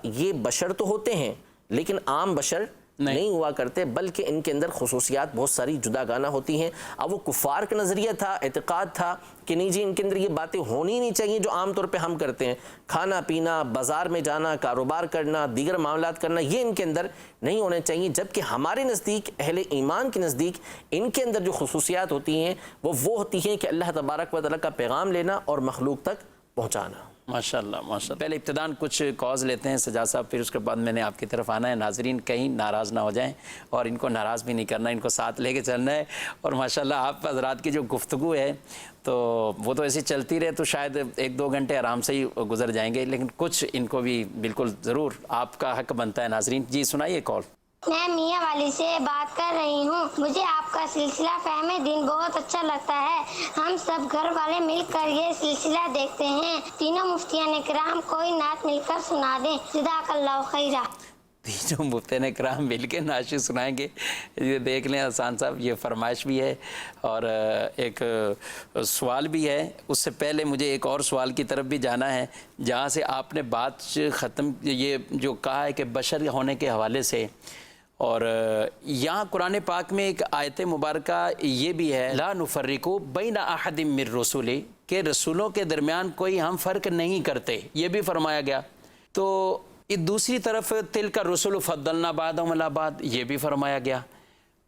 یہ بشر تو ہوتے ہیں لیکن عام بشر نہیں ہوا کرتے، بلکہ ان کے اندر خصوصیات بہت ساری جداگانہ ہوتی ہیں. اب وہ کفار کا نظریہ تھا، اعتقاد تھا کہ نہیں جی ان کے اندر یہ باتیں ہونی نہیں چاہیے جو عام طور پہ ہم کرتے ہیں، کھانا پینا، بازار میں جانا، کاروبار کرنا، دیگر معاملات کرنا، یہ ان کے اندر نہیں ہونے چاہیے. جبکہ ہمارے نزدیک، اہل ایمان کے نزدیک، ان کے اندر جو خصوصیات ہوتی ہیں وہ ہوتی ہیں کہ اللہ تبارک و تعالیٰ کا پیغام لینا اور مخلوق تک پہنچانا.
ماشاءاللہ ماشاءاللہ. پہلے ابتداً کچھ کاز لیتے ہیں سجاد صاحب، پھر اس کے بعد میں نے آپ کی طرف آنا ہے. ناظرین کہیں ناراض نہ ہو جائیں اور ان کو ناراض بھی نہیں کرنا، ان کو ساتھ لے کے چلنا ہے. اور ماشاءاللہ آپ حضرات کی جو گفتگو ہے تو وہ تو ایسی چلتی رہے تو شاید 1-2 گھنٹے آرام سے ہی گزر جائیں گے، لیکن کچھ ان کو بھی بالکل ضرور آپ کا حق بنتا ہے. ناظرین جی سنائیے کال.
میں میاں والی سے بات کر رہی ہوں. مجھے آپ کا سلسلہ فہم دین بہت اچھا لگتا ہے. ہم سب گھر والے مل کر یہ سلسلہ دیکھتے ہیں. تینوں مفتیان کرام کوئی نعت مل کر سنا دیں. جزاک اللہ خیرہ.
تینوں مفتیان کرام مل کے نعت سنائیں گے. یہ دیکھ لیں حسان صاحب، یہ فرمائش بھی ہے اور ایک سوال بھی ہے. اس سے پہلے مجھے ایک اور سوال کی طرف بھی جانا ہے جہاں سے آپ نے بات ختم، یہ جو کہا ہے کہ بشر ہونے کے حوالے سے، اور یہاں قرآن پاک میں ایک آیت مبارکہ یہ بھی ہے لا نفرق بین احد من رسول، کہ رسولوں کے درمیان کوئی ہم فرق نہیں کرتے، یہ بھی فرمایا گیا. تو دوسری طرف تلک الرسل فضلنا بعضهم علی بعض، یہ بھی فرمایا گیا.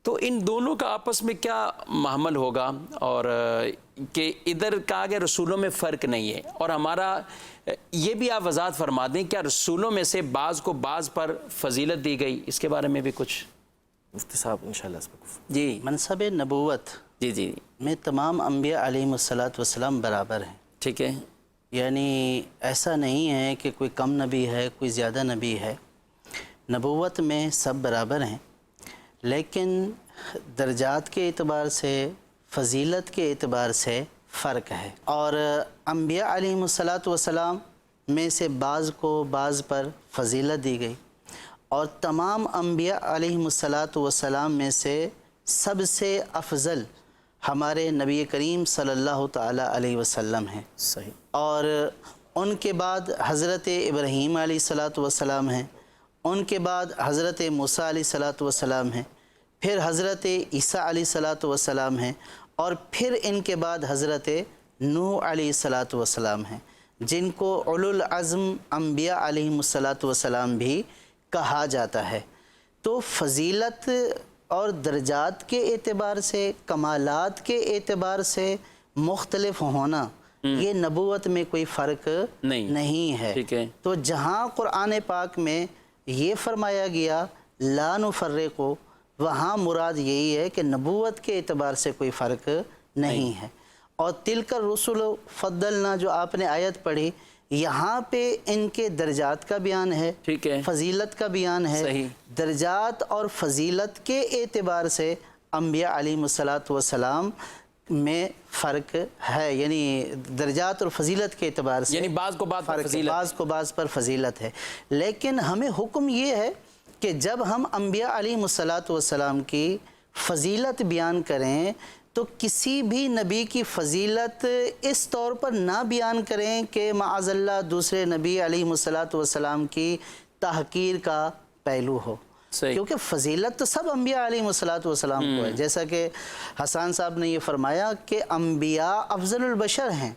تو ان دونوں کا آپس میں کیا معامل ہوگا؟ اور کہ ادھر کہا گیا رسولوں میں فرق نہیں ہے، اور ہمارا یہ بھی آپ وضاحت فرما دیں کیا رسولوں میں سے بعض کو بعض پر فضیلت دی گئی؟ اس کے بارے میں بھی کچھ
مفتی صاحب انشاءاللہ اس پر
جی.
منصب نبوت
جی
میں تمام انبیاء علیہ السلام برابر ہیں.
ٹھیک ہے.
یعنی ایسا نہیں ہے کہ کوئی کم نبی ہے، کوئی زیادہ نبی ہے. نبوت میں سب برابر ہیں، لیکن درجات کے اعتبار سے، فضیلت کے اعتبار سے فرق ہے. اور انبیاء علیہ السلام میں سے بعض کو بعض پر فضیلت دی گئی، اور تمام انبیاء علیہ السلام میں سے سب سے افضل ہمارے نبی کریم صلی اللہ تعالی علیہ وسلم ہیں.
صحیح. اور
ان کے بعد حضرت ابراہیم علیہ السلام ہیں، ان کے بعد حضرت موسیٰ علیہ السلام ہیں، پھر حضرت عیسیٰ علیہ السلام ہیں، اور پھر ان کے بعد حضرت نوح علیہ السلام ہیں، جن کو اولو العزم انبیاء علیہ السلام بھی کہا جاتا ہے. تو فضیلت اور درجات کے اعتبار سے، کمالات کے اعتبار سے مختلف ہونا، یہ نبوت میں کوئی فرق نہیں ہے. تو جہاں قرآن پاک میں یہ فرمایا گیا لا نفرق، وہاں مراد یہی ہے کہ نبوت کے اعتبار سے کوئی فرق نہیں ہے. اور تلک الرسل فضلنا جو آپ نے آیت پڑھی، یہاں پہ ان کے درجات کا بیان ہے، فضیلت کا بیان ہے. درجات اور فضیلت کے اعتبار سے انبیاء علیہ السلام میں فرق ہے، یعنی درجات اور فضیلت کے اعتبار سے،
یعنی بعض کو
بعض پر فضیلت ہے. لیکن ہمیں حکم یہ ہے کہ جب ہم انبیاء علیہ السلام کی فضیلت بیان کریں تو کسی بھی نبی کی فضیلت اس طور پر نہ بیان کریں کہ معاذ اللہ دوسرے نبی علیہ السلام کی تحقیر کا پہلو ہو. کیونکہ فضیلت تو سب انبیاء علیہ السلام کو ہے. جیسا کہ حسان صاحب نے یہ فرمایا کہ انبیاء افضل البشر ہیں،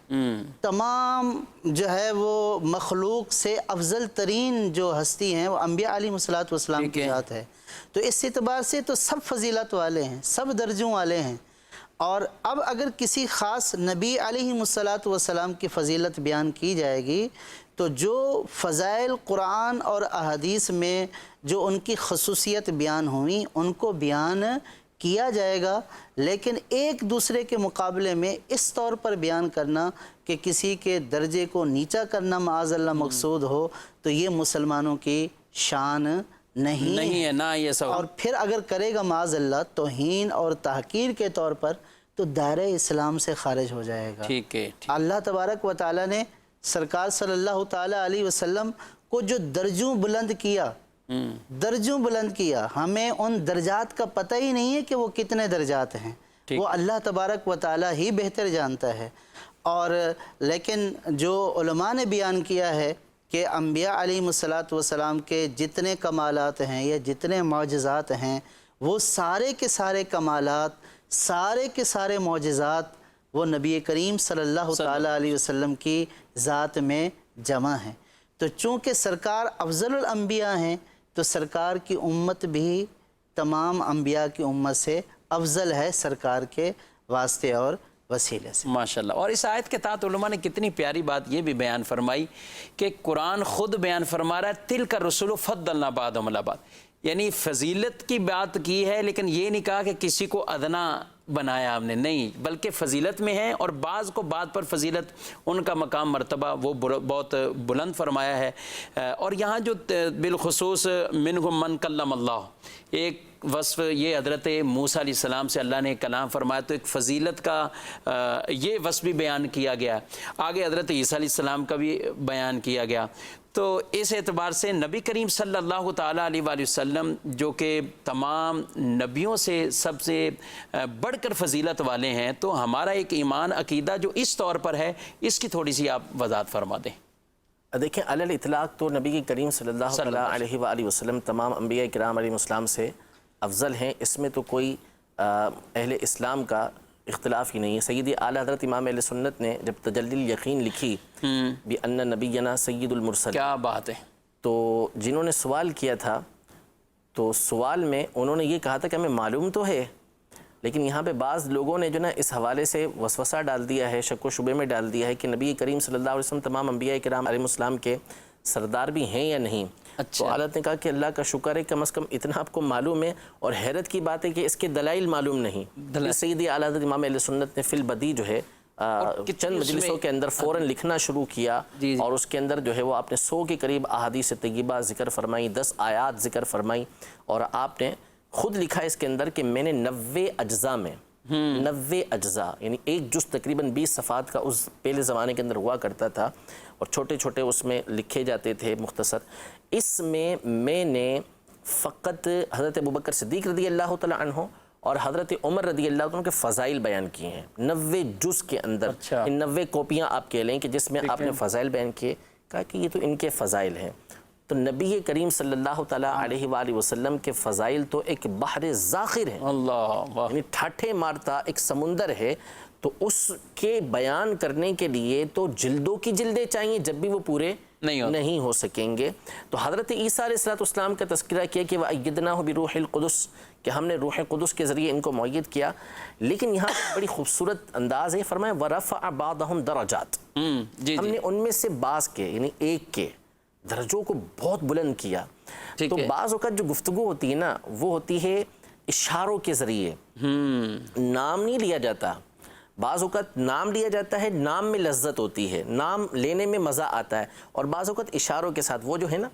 تمام جو ہے وہ مخلوق سے افضل ترین جو ہستی ہیں وہ انبیاء علیہ السلام کی ذات ہے. تو اس اعتبار سے تو سب فضیلت والے ہیں، سب درجوں والے ہیں. اور اب اگر کسی خاص نبی علیہ السلام کی فضیلت بیان کی جائے گی تو جو فضائل قرآن اور احادیث میں جو ان کی خصوصیت بیان ہوئیں ان کو بیان کیا جائے گا، لیکن ایک دوسرے کے مقابلے میں اس طور پر بیان کرنا کہ کسی کے درجے کو نیچا کرنا معاذ اللہ مقصود ہو تو یہ مسلمانوں کی شان نہیں ہے.
نہ یہ سب.
اور پھر اگر کرے گا معاذ اللہ توہین اور تحقیر کے طور پر تو دائرہ اسلام سے خارج ہو جائے گا۔
ٹھیک ہے،
اللہ تبارک و تعالیٰ نے سرکار صلی اللہ تعالیٰ علیہ وسلم کو جو درجوں بلند کیا، درجوں بلند کیا، ہمیں ان درجات کا پتہ ہی نہیں ہے کہ وہ کتنے درجات ہیں، وہ اللہ تبارک و تعالیٰ ہی بہتر جانتا ہے۔ اور لیکن جو علماء نے بیان کیا ہے کہ انبیاء علیہ السلام کے جتنے کمالات ہیں یا جتنے معجزات ہیں، وہ سارے کے سارے کمالات، سارے کے سارے معجزات وہ نبی کریم صلی اللہ تعالیٰ علیہ وسلم کی ذات میں جمع ہیں۔ تو چونکہ سرکار افضل الانبیاء ہیں تو سرکار کی امت بھی تمام انبیاء کی امت سے افضل ہے سرکار کے واسطے اور وسیلے سے۔
ماشاءاللہ۔ اور اس آیت کے تحت علماء نے کتنی پیاری بات یہ بھی بیان فرمائی کہ قرآن خود بیان فرما رہا ہے تلک الرسل فضلنا بعضهم علی بعض، یعنی فضیلت کی بات کی ہے، لیکن یہ نہیں کہا کہ کسی کو ادنا بنایا ہم نے، نہیں، بلکہ فضیلت میں ہے، اور بعض کو بعض پر فضیلت، ان کا مقام مرتبہ وہ بہت بلند فرمایا ہے۔ اور یہاں جو بالخصوص منہم من کلم اللہ، ایک وصف یہ حضرت موسیٰ علیہ السلام سے اللہ نے کلام فرمایا، تو ایک فضیلت کا یہ وصف بھی بیان کیا گیا۔ آگے حضرت عیسیٰ علیہ السلام کا بھی بیان کیا گیا۔ تو اس اعتبار سے نبی کریم صلی اللہ تعالیٰ علیہ وآلہ وسلم جو کہ تمام نبیوں سے سب سے بڑھ کر فضیلت والے ہیں، تو ہمارا ایک ایمان عقیدہ جو اس طور پر ہے، اس کی تھوڑی سی آپ وضاحت فرما دیں۔
دیکھیں علی الاطلاق تو نبی کریم صلی اللہ علیہ وآلہ وسلم تمام انبیاء کرام علیہ السلام سے افضل ہیں، اس میں تو کوئی اہل اسلام کا اختلاف ہی نہیں ہے۔ سیدی اعلیٰ حضرت امام اہل سنت نے جب تجلی الیقین لکھی بِأَنَّ نَبِيَّنَا سید المرسل،
کیا بات ہے،
تو جنہوں نے سوال کیا تھا، تو سوال میں انہوں نے یہ کہا تھا کہ ہمیں معلوم تو ہے، لیکن یہاں پہ بعض لوگوں نے جو نا اس حوالے سے وسوسہ ڈال دیا ہے، شک و شبے میں ڈال دیا ہے کہ نبی کریم صلی اللہ علیہ وسلم تمام انبیاء کرام علیہ السلام کے سردار بھی ہیں یا نہیں۔ تو اعلیٰ نے کہا کہ اللہ کا شکر ہے کم از کم اتنا آپ کو معلوم ہے، اور حیرت کی بات ہے کہ اس کے دلائل معلوم نہیں۔ سیدی اعلیٰ حضرت امام اہل سنت نے فی البدیع جو ہے چند مجلسوں کے اندر فوراً لکھنا شروع کیا، اور اس کے اندر جو ہے وہ آپ نے 100 کے قریب احادیث طیبہ ذکر فرمائی، 10 آیات ذکر فرمائی، اور آپ نے خود لکھا اس کے اندر کہ میں نے 90 اجزاء میں 90 اجزاء یعنی ایک جز تقریباً 20 صفحات کا اس پہلے زمانے کے اندر ہوا کرتا تھا، اور چھوٹے چھوٹے اس میں لکھے جاتے تھے مختصر، اس میں نے فقط حضرت ابوبکر صدیق رضی اللہ تعالیٰ عنہ اور حضرت عمر رضی اللہ عنہ کے فضائل بیان کیے ہیں 90 جز کے اندر۔ ان 90 کاپیاں آپ کہہ لیں کہ جس میں آپ نے فضائل بیان کیے، کہا کہ یہ تو ان کے فضائل ہیں۔ تو نبی کریم صلی اللہ تعالیٰ علیہ وآلہ وسلم کے فضائل تو ایک بحر زاخر ہے، یعنی ٹھاٹھے مارتا ایک سمندر ہے، تو اس کے بیان کرنے کے لیے تو جلدوں کی جلدیں چاہیے، جب بھی وہ پورے نہیں ہو سکیں گے۔ تو حضرت عیسیٰ علیہ السلام کا تذکرہ کیا کہ وَأَيَّدْنَاهُ بِرُوحِ الْقُدُسِ، کہ ہم نے روح قدس کے ذریعے ان کو مؤید کیا۔ لیکن یہاں بڑی خوبصورت انداز ہے، فرمایا وَرَفَعَ بَعْضَهُمْ دَرَجَاتٍ، ہم نے ان میں سے بعض کے یعنی ایک کے درجوں کو بہت بلند کیا۔ تو بعض اوقات جو گفتگو ہوتی ہے نا، وہ ہوتی ہے اشاروں کے ذریعے، نام نہیں لیا جاتا۔ بعض اوقات نام لیا جاتا ہے، نام میں لذت ہوتی ہے، نام لینے میں مزہ آتا ہے، اور بعض اوقات اشاروں کے ساتھ۔ وہ جو ہے نا،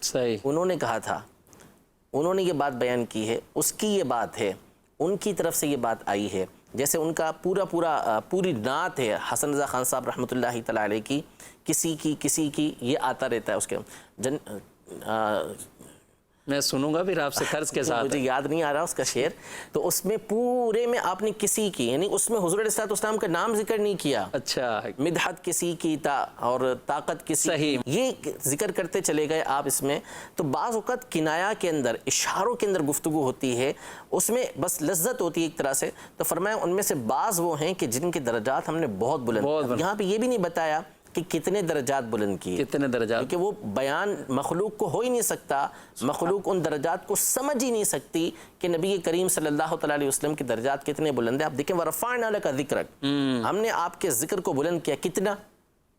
صحیح،
انہوں نے کہا تھا، انہوں نے یہ بات بیان کی ہے، اس کی یہ بات ہے، ان کی طرف سے یہ بات آئی ہے۔ جیسے ان کا پوری نعت ہے حسن رضا خان صاحب رحمۃ اللہ تعالیٰ علیہ کی، کسی کی یہ آتا رہتا ہے اس کے
میں سنوں گا پھر آپ سے قرض کے ساتھ،
مجھے یاد نہیں آ رہا اس کا شعر، تو اس میں پورے میں آپ نے کسی کی، یعنی اس میں حضور علیہ السلام کا نام ذکر نہیں کیا۔
اچھا،
مدحت کسی کی اور طاقت کسی کی، یہ ذکر کرتے چلے گئے آپ اس میں۔ تو بعض اوقات کنایا کے اندر، اشاروں کے اندر گفتگو ہوتی ہے، اس میں بس لذت ہوتی ہے ایک طرح سے۔ تو فرمایا ان میں سے بعض وہ ہیں کہ جن کے درجات ہم نے بہت بلند، یہاں پہ یہ بھی نہیں بتایا کہ کتنے درجات بلند کیے،
کتنے درجات،
کیونکہ وہ بیان مخلوق کو ہو ہی نہیں سکتا، مخلوق ان درجات کو سمجھ ہی نہیں سکتی کہ نبی کریم صلی اللہ تعالیٰ علیہ وسلم کے درجات کتنے بلند ہیں۔ آپ دیکھیں وَرَفَعْنَا لَكَ ذِكْرَكَ، ہم نے آپ کے ذکر کو بلند کیا، کتنا،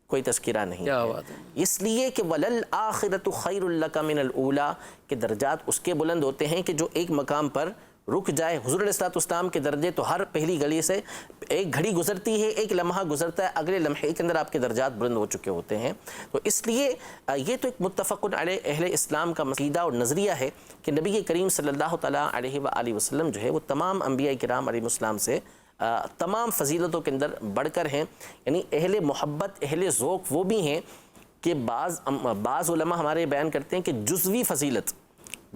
کوئی تذکرہ نہیں،
کیا بات ہے،
اس لیے کہ وَلَلْآخِرَةُ خَيْرٌ لَكَ مِنَ الْأُولَى، کہ درجات اس کے بلند ہوتے ہیں کہ جو ایک مقام پر رک جائے۔ حضور علیہ السلام کے درجے تو ہر پہلی گلی سے ایک گھڑی گزرتی ہے، ایک لمحہ گزرتا ہے، اگلے لمحے کے اندر آپ کے درجات بلند ہو چکے ہوتے ہیں۔ تو اس لیے یہ تو ایک متفق علیہ اہل اسلام کا عقیدہ اور نظریہ ہے کہ نبی کریم صلی اللہ تعالیٰ علیہ وآلہ وسلم جو ہے وہ تمام انبیاء کرام علیہ السلام سے تمام فضیلتوں کے اندر بڑھ کر ہیں. یعنی اہل محبت اہل ذوق وہ بھی ہیں کہ بعض علماء ہمارے بیان کرتے ہیں کہ جزوی فضیلت،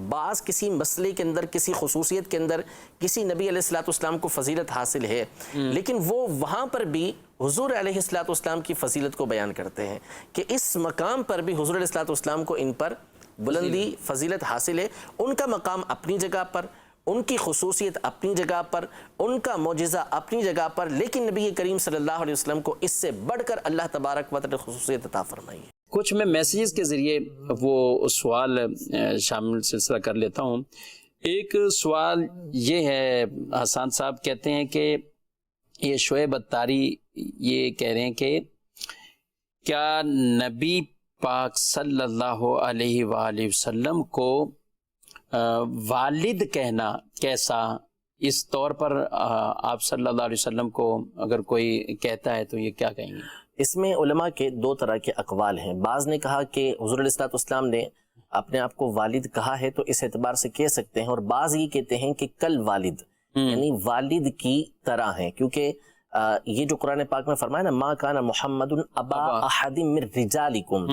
بعض کسی مسئلے کے اندر کسی خصوصیت کے اندر کسی نبی علیہ الصلوۃ والسلام کو فضیلت حاصل ہے، لیکن وہ وہاں پر بھی حضور علیہ الصلوۃ والسلام کی فضیلت کو بیان کرتے ہیں کہ اس مقام پر بھی حضور علیہ الصلوۃ والسلام کو ان پر بلندی فضیلت حاصل ہے. ان کا مقام اپنی جگہ پر، ان کی خصوصیت اپنی جگہ پر، ان کا معجزہ اپنی جگہ پر، لیکن نبی کریم صلی اللہ علیہ وسلم کو اس سے بڑھ کر اللہ تبارک و تعالی خصوصیت عطا فرمائی ہے.
کچھ میں میسیجز کے ذریعے وہ سوال شامل سلسلہ کر لیتا ہوں. ایک سوال یہ ہے، حسان صاحب کہتے ہیں کہ یہ شعیب اتاری یہ کہہ رہے ہیں کہ کیا نبی پاک صلی اللہ علیہ وآلہ وسلم کو والد کہنا کیسا، اس طور پر آپ صلی اللہ علیہ وسلم کو اگر کوئی کہتا ہے تو یہ کیا کہیں گے؟
اس میں علماء کے دو طرح کے اقوال ہیں. بعض نے کہا کہ حضور علیہ الصلوۃ والسلام نے اپنے آپ کو والد کہا ہے تو اس اعتبار سے کہہ سکتے ہیں، اور بعض یہ کہتے ہیں کہ کل والد یعنی والد کی طرح ہیں، کیونکہ یہ جو قرآن پاک میں فرمایا نا ما کان محمد ابا احد من رجالکم،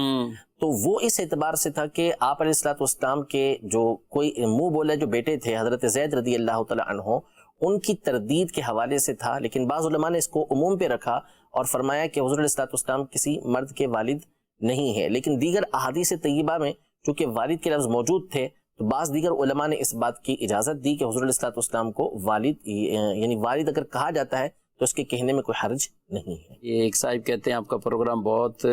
تو وہ اس اعتبار سے تھا کہ آپ علیہ الصلوۃ والسلام کے جو کوئی منہ بولے جو بیٹے تھے حضرت زید رضی اللہ تعالی عنہ، ان کی تردید کے حوالے سے تھا. لیکن بعض علماء نے اس کو عموم پہ رکھا اور فرمایا کہ حضور علیہ الصلوۃ والسلام کسی مرد کے والد نہیں ہے. لیکن دیگر احادیث طیبہ میں چونکہ والد کے لفظ موجود تھے تو بعض دیگر علماء نے اس بات کی اجازت دی کہ حضور علیہ الصلوۃ والسلام کو والد یعنی والد اگر کہا جاتا ہے تو اس کے کہنے میں کوئی حرج نہیں ہے.
یہ ایک صاحب کہتے ہیں آپ کا پروگرام بہت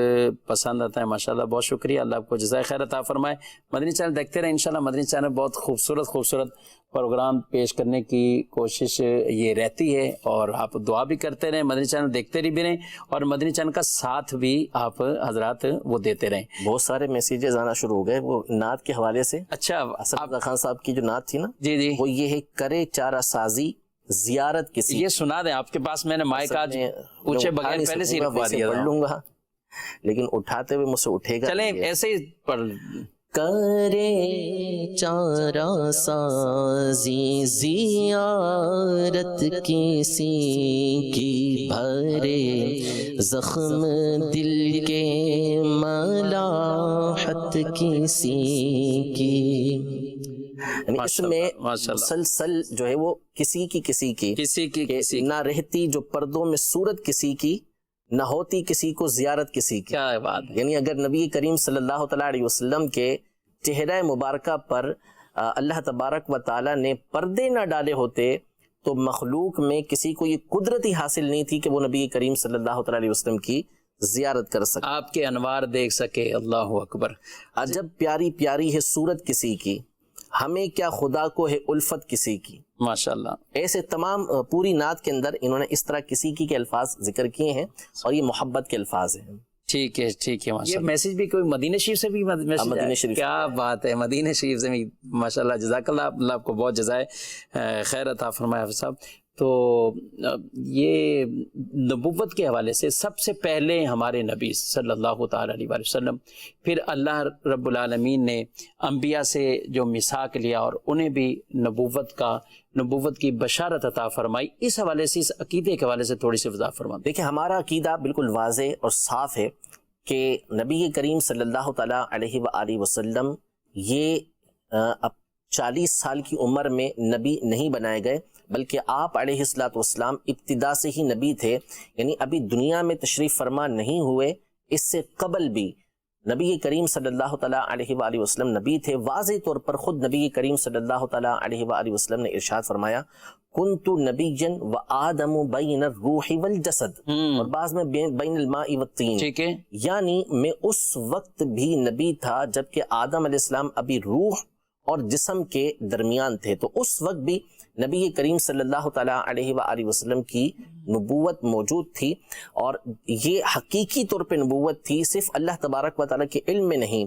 پسند آتا ہے، ماشاءاللہ بہت شکریہ، اللہ آپ کو جزائے خیر عطا فرمائے. مدنی چینل دیکھتے رہیں انشاءاللہ. مدنی چینل بہت خوبصورت پروگرام پیش کرنے کی کوشش یہ رہتی ہے، اور آپ دعا بھی کرتے رہیں، مدنی چینل دیکھتے بھی رہیں، اور مدنی چینل کا ساتھ بھی آپ حضرات وہ دیتے رہیں.
بہت سارے میسیجز آنا شروع ہو گئے وہ نعت کے حوالے سے.
اچھا،
اسد خان صاحب کی جو نعت تھی نا،
جی
وہ یہ ہے کرے چارہ سازی زیارت کسی.
یہ سنا دیں، آپ کے پاس میں نے مائک آج پوچھے بغیر پہلے سے رکھوا دیا
پڑھ لوں گا، لیکن اٹھاتے ہوئے مجھ سے اٹھے گا.
چلیں ایسے ہی پڑھ.
کرے چارہ سازی زیارت کسی کی، بھرے زخم دل کے ملاحت کسی کی.
یعنی اس میں مسلسل جو ہے وہ کسی کی نہ رہتی جو پردوں میں صورت کسی کی، نہ ہوتی کسی کو زیارت کسی کی.
کیا بات ہے.
یعنی اگر نبی کریم صلی اللہ تعالیٰ علیہ وسلم کے چہرہ مبارکہ پر اللہ تبارک و تعالیٰ نے پردے نہ ڈالے ہوتے تو مخلوق میں کسی کو یہ قدرت ہی حاصل نہیں تھی کہ وہ نبی کریم صلی اللہ تعالیٰ علیہ وسلم کی زیارت کر سکے،
آپ کے انوار دیکھ سکے. اللہ اکبر.
عجب پیاری پیاری ہے صورت کسی کی، ہمیں کیا خدا کو ہے الفت کسی کی.
ماشاءاللہ.
ایسے تمام پوری نعت کے اندر انہوں نے اس طرح کسی کی کے الفاظ ذکر کیے ہیں، اور یہ محبت کے الفاظ ہیں.
ٹھیک ہے یہ میسج بھی کوئی مدینہ شریف سے بھی
مدینہ شریف.
کیا بات ہے، مدینہ شریف سے بھی ماشاءاللہ. جزاک اللہ، اللہ آپ کو بہت جزائے خیر عطا فرمائے حافظ صاحب. تو یہ نبوت کے حوالے سے سب سے پہلے ہمارے نبی صلی اللہ تعالیٰ علیہ وسلم، پھر اللہ رب العالمین نے انبیاء سے جو میثاق لیا اور انہیں بھی نبوت کی بشارت عطا فرمائی، اس حوالے سے اس عقیدے کے حوالے سے تھوڑی سی وضاحت فرمائیں.
دیکھیں ہمارا عقیدہ بالکل واضح اور صاف ہے کہ نبی کریم صلی اللہ تعالیٰ علیہ وآلہ وسلم یہ اب 40 سال کی عمر میں نبی نہیں بنائے گئے، بلکہ آپ علیہ الصلوۃ والسلام ابتدا سے ہی نبی تھے. یعنی ابھی دنیا میں تشریف فرما نہیں ہوئے، اس سے قبل بھی نبی کریم صلی اللہ تعالیٰ علیہ وآلہ وسلم نبی تھے. واضح طور پر خود نبی کریم صلی اللہ تعالیٰ علیہ وآلہ وسلم نے ارشاد فرمایا کنت نبیا وآدم بین الروح والجسد، اور بعض میں بین الماء والطین.
ٹھیک ہے،
یعنی میں اس وقت بھی نبی تھا جبکہ آدم علیہ السلام ابھی روح اور جسم کے درمیان تھے، تو اس وقت بھی نبی کریم صلی اللہ تعالیٰ علیہ وآلہ وسلم کی نبوت موجود تھی. اور یہ حقیقی طور پہ نبوت تھی، صرف اللہ تبارک و تعالیٰ کے علم میں نہیں.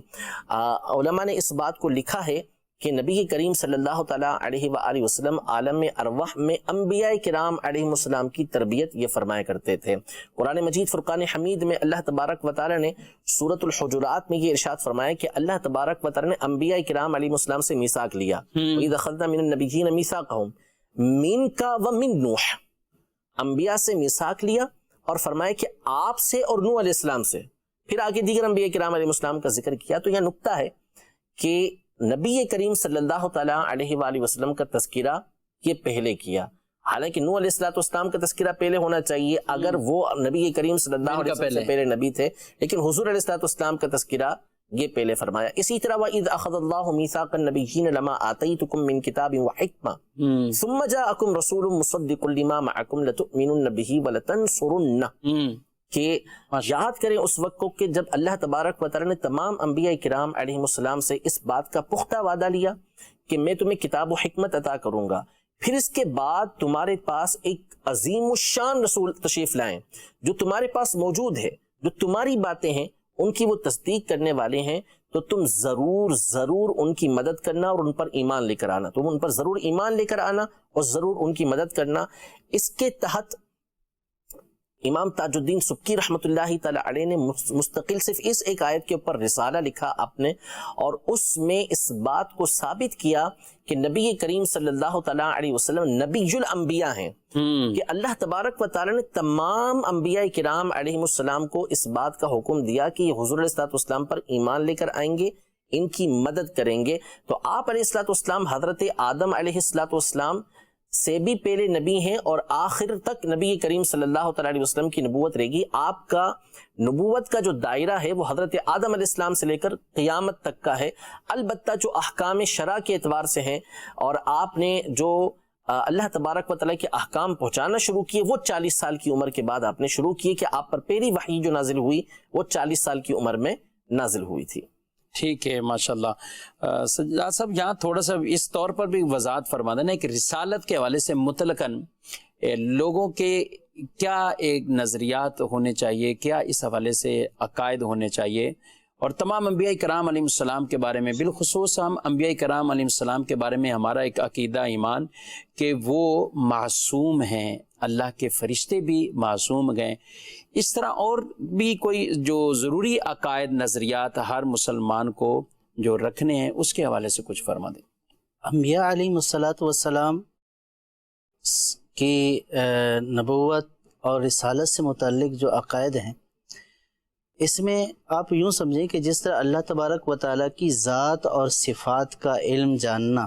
علماء نے اس بات کو لکھا ہے کہ نبی کریم صلی اللہ تعالیٰ علیہ وآلہ وسلم عالم ارواح میں انبیاء کرام علیہ السلام کی تربیت یہ فرمایا کرتے تھے. قرآن مجید فرقان حمید میں اللہ تبارک و تعالیٰ نے سورۃ الحجرات میں یہ ارشاد فرمایا کہ اللہ تبارک و تعالیٰ نے انبیاء کرام علیہ السلام سے میثاق لیا. وَإِذْ أَخَذْنَا مِنَ النَّبِيِّينَ مِيثَاقَهُمْ مِنْكَ وَمِنْ نُوحٍ. انبیاء سے میثاق لیا اور فرمایا کہ آپ سے اور نوح علیہ السلام سے، پھر آگے دیگر انبیاء کرام علیہ السلام کا ذکر کیا. تو یہ نقطہ ہے کہ نبی کریم صلی اللہ تعالیٰ علیہ وآلہ وسلم کا تذکرہ یہ پہلے کیا. حالانکہ نوح علیہ السلام کا تذکرہ پہلے ہونا چاہیے اگر وہ نبی کریم صلی اللہ علیہ وسلم سے پہلے نبی تھے، لیکن حضور علیہ السلام کا تذکرہ یہ پہلے فرمایا. اسی طرح وَإِذْ أَخَذَ اللَّهُ مِيثَاقَ النَّبِيِّينَ لَمَا آتَيْتُكُم مِّن كِتَابٍ وَحِكْمَةٍ ثُمَّ جَاءَكُمْ رَسُولٌ مُصَدِّقٌ لِّمَا مَعَكُمْ لَتُؤْمِنُنَّ بِهِ وَلَتَنصُرُنَّهُ. کہ یاد کریں اس وقت کو کہ جب اللہ تبارک و تعالیٰ نے تمام انبیاء کرام علیہ السلام سے اس بات کا پختہ وعدہ لیا کہ میں تمہیں کتاب و حکمت عطا کروں گا، پھر اس کے بعد تمہارے پاس ایک عظیم الشان رسول تشریف لائیں جو تمہارے پاس موجود ہے، جو تمہاری باتیں ہیں ان کی وہ تصدیق کرنے والے ہیں، تو تم ضرور ان کی مدد کرنا اور ان پر ایمان لے کر آنا. تم ان پر ضرور ایمان لے کر آنا اور ضرور ان کی مدد کرنا. اس کے تحت امام تاج الدین سبکی رحمۃ اللہ تعالی علیہ نے مستقل صرف اس ایک آیت کے اوپر رسالہ لکھا آپ نے، اور اس میں اس بات کو ثابت کیا کہ نبی کریم صلی اللہ تعالی علیہ وسلم نبی الانبیاء ہیں، کہ اللہ تبارک و تعالی نے تمام انبیاء کرام علیہ السلام کو اس بات کا حکم دیا کہ یہ حضور علیہ السلام پر ایمان لے کر آئیں گے، ان کی مدد کریں گے. تو آپ علیہ السلام حضرت آدم علیہ السلام سے بھی پہلے نبی ہیں اور آخر تک نبی کریم صلی اللہ علیہ وسلم کی نبوت رہے گی. آپ کا نبوت کا جو دائرہ ہے وہ حضرت آدم علیہ السلام سے لے کر قیامت تک کا ہے. البتہ جو احکام شرع کے اعتبار سے ہیں اور آپ نے جو اللہ تبارک و تعالیٰ کے احکام پہنچانا شروع کیے وہ 40 سال کی عمر کے بعد آپ نے شروع کیے، کہ آپ پر پہلی وحی جو نازل ہوئی وہ 40 سال کی عمر میں نازل ہوئی تھی.
ٹھیک ہے، ماشاءاللہ. سجاد صاحب یہاں تھوڑا سا اس طور پر بھی وضاحت فرما دینا کہ رسالت کے حوالے سے مطلقاً لوگوں کے کیا ایک نظریات ہونے چاہیے، کیا اس حوالے سے عقائد ہونے چاہیے، اور تمام انبیاء کرام علیہ السلام کے بارے میں، بالخصوص ہم انبیاء کرام علیہ السلام کے بارے میں ہمارا ایک عقیدہ ایمان کہ وہ معصوم ہیں، اللہ کے فرشتے بھی معصوم گئے. اس طرح اور بھی کوئی جو ضروری عقائد نظریات ہر مسلمان کو جو رکھنے ہیں اس کے حوالے سے کچھ فرما دیں.
انبیاء علیہ السلام کی نبوت اور رسالت سے متعلق جو عقائد ہیں، اس میں آپ یوں سمجھیں کہ جس طرح اللہ تبارک و تعالیٰ کی ذات اور صفات کا علم جاننا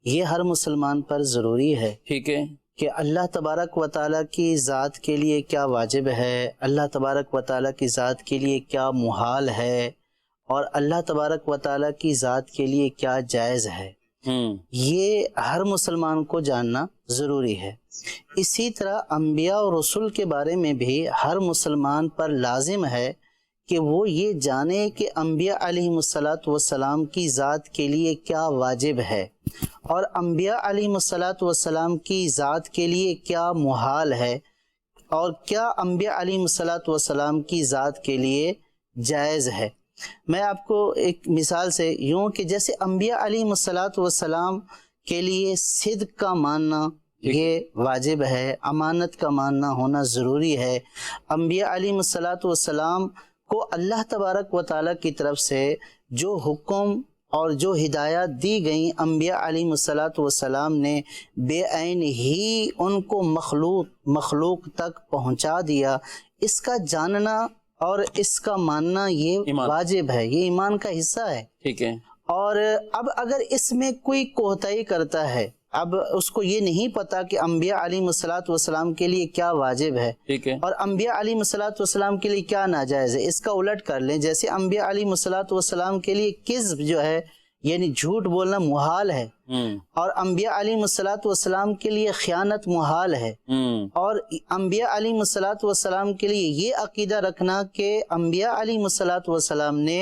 یہ ہر مسلمان پر ضروری ہے.
ٹھیک ہے
کہ اللہ تبارک و تعالیٰ کی ذات کے لیے کیا واجب ہے، اللہ تبارک و تعالیٰ کی ذات کے لیے کیا محال ہے، اور اللہ تبارک و تعالیٰ کی ذات کے لیے کیا جائز ہے، یہ ہر مسلمان کو جاننا ضروری ہے. اسی طرح انبیاء اور رسول کے بارے میں بھی ہر مسلمان پر لازم ہے کہ وہ یہ جانے کہ انبیاء علیہ السلام کی ذات کے لیے کیا واجب ہے اور انبیاء علیہ السلام کی ذات کے لیے کیا محال ہے، اور کیا انبیاء علیہ السلام کی ذات کے لیے جائز ہے. میں آپ کو ایک مثال سے یوں کہ جیسے انبیاء علیہ السلام کے لیے صدق کا ماننا یہ واجب ہے، امانت کا ماننا ہونا ضروری ہے. انبیاء علیہ السلام کو اللہ تبارک و تعالیٰ کی طرف سے جو حکم اور جو ہدایات دی گئیں انبیاء علیہ السلام نے بے عین ہی ان کو مخلوق تک پہنچا دیا. اس کا جاننا اور اس کا ماننا یہ واجب ہے، یہ ایمان کا حصہ ہے.
ٹھیک ہے.
اور اب اگر اس میں کوئی کوتاہی کرتا ہے، اب اس کو یہ نہیں پتا کہ انبیاء علیہ السلام کے لیے کیا واجب ہے اور انبیاء علیہ السلام کے لیے کیا ناجائز ہے، اس کا الٹ کر لیں. جیسے انبیاء علیہ السلام کے لیے کذب جو ہے یعنی جھوٹ بولنا محال ہے، اور انبیاء علیہ السلام کے لیے خیانت محال ہے، اور انبیاء علیہ السلام کے لیے یہ عقیدہ رکھنا کہ انبیاء علیہ السلام نے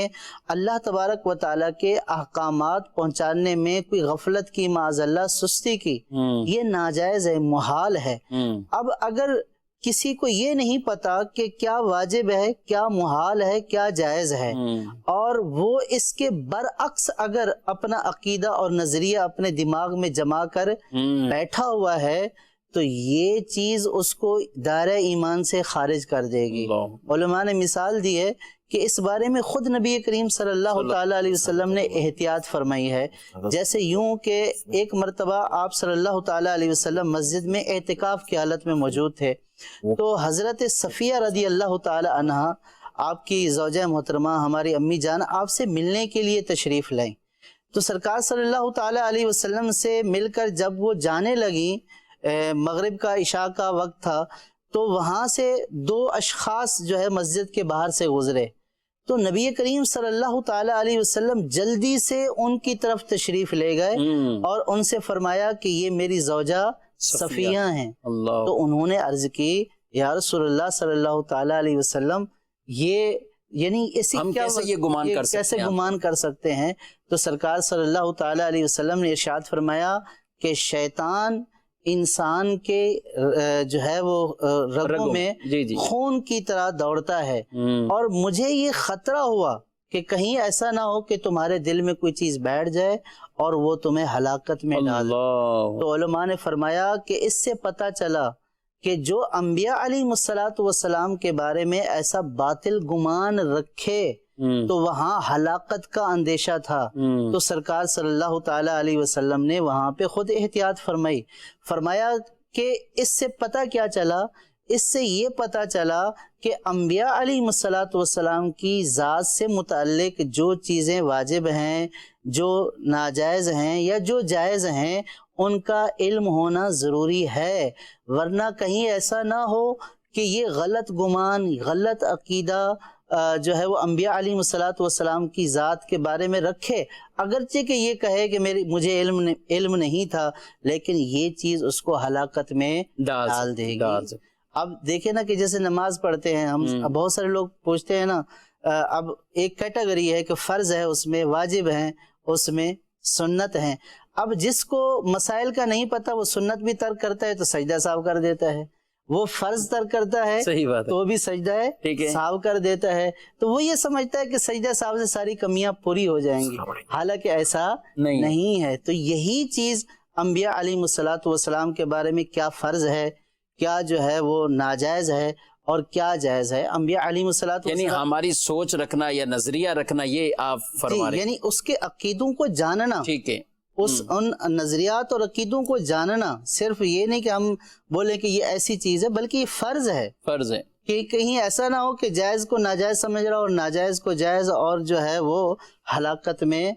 اللہ تبارک و تعالیٰ کے احکامات پہنچانے میں کوئی غفلت کی، معاذ اللہ سستی کی، یہ ناجائز ہے، محال ہے. اب اگر کسی کو یہ نہیں پتا کہ کیا واجب ہے، کیا محال ہے، کیا جائز ہے، اور وہ اس کے برعکس اگر اپنا عقیدہ اور نظریہ اپنے دماغ میں جما کر بیٹھا ہوا ہے تو یہ چیز اس کو دائرہ ایمان سے خارج کر دے گی. علماء نے مثال دی ہے کہ اس بارے میں خود نبی کریم صلی اللہ تعالیٰ علیہ وسلم نے احتیاط فرمائی ہے. جیسے یوں کہ ایک مرتبہ آپ صلی اللہ تعالیٰ علیہ وسلم مسجد میں اعتکاف کی حالت میں موجود تھے، تو حضرت صفیہ رضی اللہ تعالیٰ عنہ آپ کی زوجہ محترمہ ہماری امی جان آپ سے ملنے کے لیے تشریف لائیں. تو سرکار صلی اللہ تعالیٰ علیہ وسلم سے مل کر جب وہ جانے لگیں، مغرب کا عشاء کا وقت تھا، تو وہاں سے 2 اشخاص جو ہے مسجد کے باہر سے گزرے. تو نبی کریم صلی اللہ تعالیٰ علیہ وسلم جلدی سے ان کی طرف تشریف لے گئے اور ان سے فرمایا کہ یہ میری زوجہ صفیہ ہیں. تو انہوں نے عرض کی یا رسول اللہ صلی اللہ تعالیٰ علیہ وسلم یہ یعنی
ہم کیسے یہ گمان کر سکتے ہیں؟
تو سرکار صلی اللہ تعالیٰ علیہ وسلم نے ارشاد فرمایا کہ شیطان انسان کے جو ہے وہ رگوں میں خون کی طرح دوڑتا ہے، اور مجھے یہ خطرہ ہوا کہ کہیں ایسا نہ ہو کہ تمہارے دل میں کوئی چیز بیٹھ جائے اور وہ تمہیں ہلاکت میں ڈال دے. تو علماء نے فرمایا کہ اس سے پتہ چلا کہ جو انبیاء علیہ السلام کے بارے میں ایسا باطل گمان رکھے تو وہاں ہلاکت کا اندیشہ تھا. تو سرکار صلی اللہ تعالیٰ علیہ وسلم نے وہاں پہ خود احتیاط فرمایا کہ اس سے پتہ کیا چلا؟ اس سے یہ پتہ چلا کہ انبیاء علیہ السلام کی ذات سے متعلق جو چیزیں واجب ہیں، جو ناجائز ہیں یا جو جائز ہیں، ان کا علم ہونا ضروری ہے، ورنہ کہیں ایسا نہ ہو کہ یہ غلط گمان، غلط عقیدہ جو ہے وہ انبیاء علیہ السلام کی ذات کے بارے میں رکھے، اگرچہ کہ یہ کہے کہ مجھے علم نہیں تھا، لیکن یہ چیز اس کو ہلاکت میں ڈال دے گی. اب دیکھیں نا کہ جیسے نماز پڑھتے ہیں ہم، بہت سارے لوگ پوچھتے ہیں نا، اب ایک کیٹیگری ہے کہ فرض ہے، اس میں واجب ہیں، اس میں سنت ہیں. اب جس کو مسائل کا نہیں پتہ وہ سنت بھی ترک کرتا ہے تو سجدہ سہو کر دیتا ہے، وہ فرض ترک کرتا ہے تو بھی سجدہ سہو کر دیتا ہے. تو وہ یہ سمجھتا ہے کہ سجدہ سہو سے ساری کمیاں پوری ہو جائیں گی، حالانکہ ایسا نہیں ہے. تو یہی چیز انبیاء علیہ السلام کے بارے میں کیا فرض ہے، کیا جو ہے وہ ناجائز ہے اور کیا جائز ہے. انبیاء علیہ السلام
یعنی ہماری سوچ رکھنا یا نظریہ رکھنا، یہ آپ فرما رہے ہیں،
یعنی اس کے عقیدوں کو جاننا.
ٹھیک ہے،
ان نظریات اور عقیدوں کو جاننا، صرف یہ نہیں کہ ہم بولیں کہ یہ ایسی چیز ہے، بلکہ یہ فرض ہے کہ کہیں ایسا نہ ہو کہ جائز کو ناجائز سمجھ رہا اور ناجائز کو جائز، اور جو ہے وہ ہلاکت میں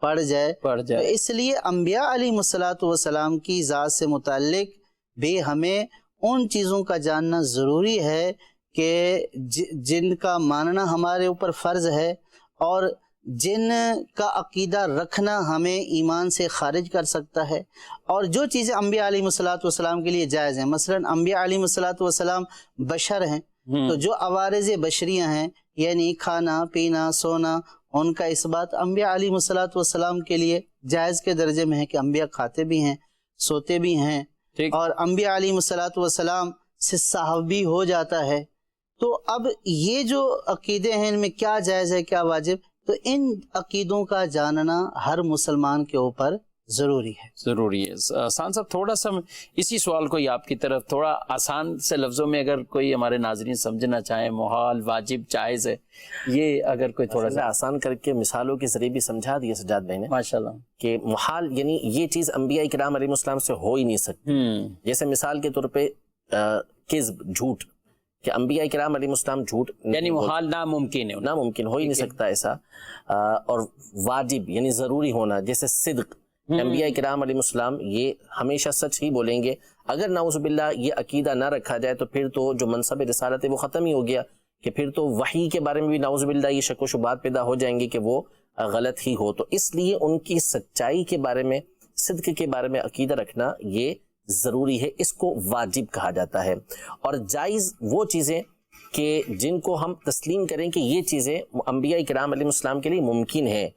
پڑ جائے. تو اس لیے انبیاء علیہ السلام کی ذات سے متعلق بھی ہمیں ان چیزوں کا جاننا ضروری ہے کہ جن کا ماننا ہمارے اوپر فرض ہے، اور جن کا عقیدہ رکھنا ہمیں ایمان سے خارج کر سکتا ہے. اور جو چیزیں انبیاء علیہ السلام کے لیے جائز ہیں، مثلا انبیاء علیہ السلام بشر ہیں، تو جو عوارض بشریہ ہیں یعنی کھانا پینا سونا، ان کا اس بات انبیاء علیہ السلام کے لیے جائز کے درجے میں ہے کہ انبیاء کھاتے بھی ہیں، سوتے بھی ہیں، اور انبیاء علیہ السلام سے صحو بھی ہو جاتا ہے. تو اب یہ جو عقیدے ہیں ان میں کیا جائز ہے کیا واجب، تو ان عقیدوں کا جاننا ہر مسلمان کے اوپر ضروری ہے.
سان صاحب تھوڑا سا اسی سوال کو آپ کی طرف تھوڑا آسان سے لفظوں میں اگر کوئی ہمارے ناظرین سمجھنا چاہیں، محال، واجب، جائز ہے، یہ اگر کوئی تھوڑا سا
آسان کر کے مثالوں کے ذریعے بھی سمجھا دیا سجاد بھائی نے
ماشاءاللہ، کہ
محال یعنی یہ چیز انبیاء کرام علیہ السلام سے ہو ہی نہیں سکتی. جیسے مثال کے طور پہ کذب، جھوٹ، کہ انبیاء کرام علیہ السلام جھوٹ
یعنی محال، ناممکن
ہو ہی نہیں سکتا ایسا. اور واجب یعنی ضروری ہونا، جیسے صدق، انبیاء کرام علیہ السلام یہ ہمیشہ سچ ہی بولیں گے. اگر نعوذ باللہ یہ عقیدہ نہ رکھا جائے تو پھر تو جو منصب رسالت ہے وہ ختم ہی ہو گیا، کہ پھر تو وحی کے بارے میں بھی نعوذ باللہ یہ شک و شبہات پیدا ہو جائیں گے کہ وہ غلط ہی ہو. تو اس لیے ان کی سچائی کے بارے میں، صدق کے بارے میں عقیدہ رکھنا یہ ضروری ہے، اس کو واجب کہا جاتا ہے. اور جائز وہ چیزیں کہ جن کو ہم تسلیم کریں کہ یہ چیزیں انبیاء کرام علیہ السلام کے لیے ممکن ہے،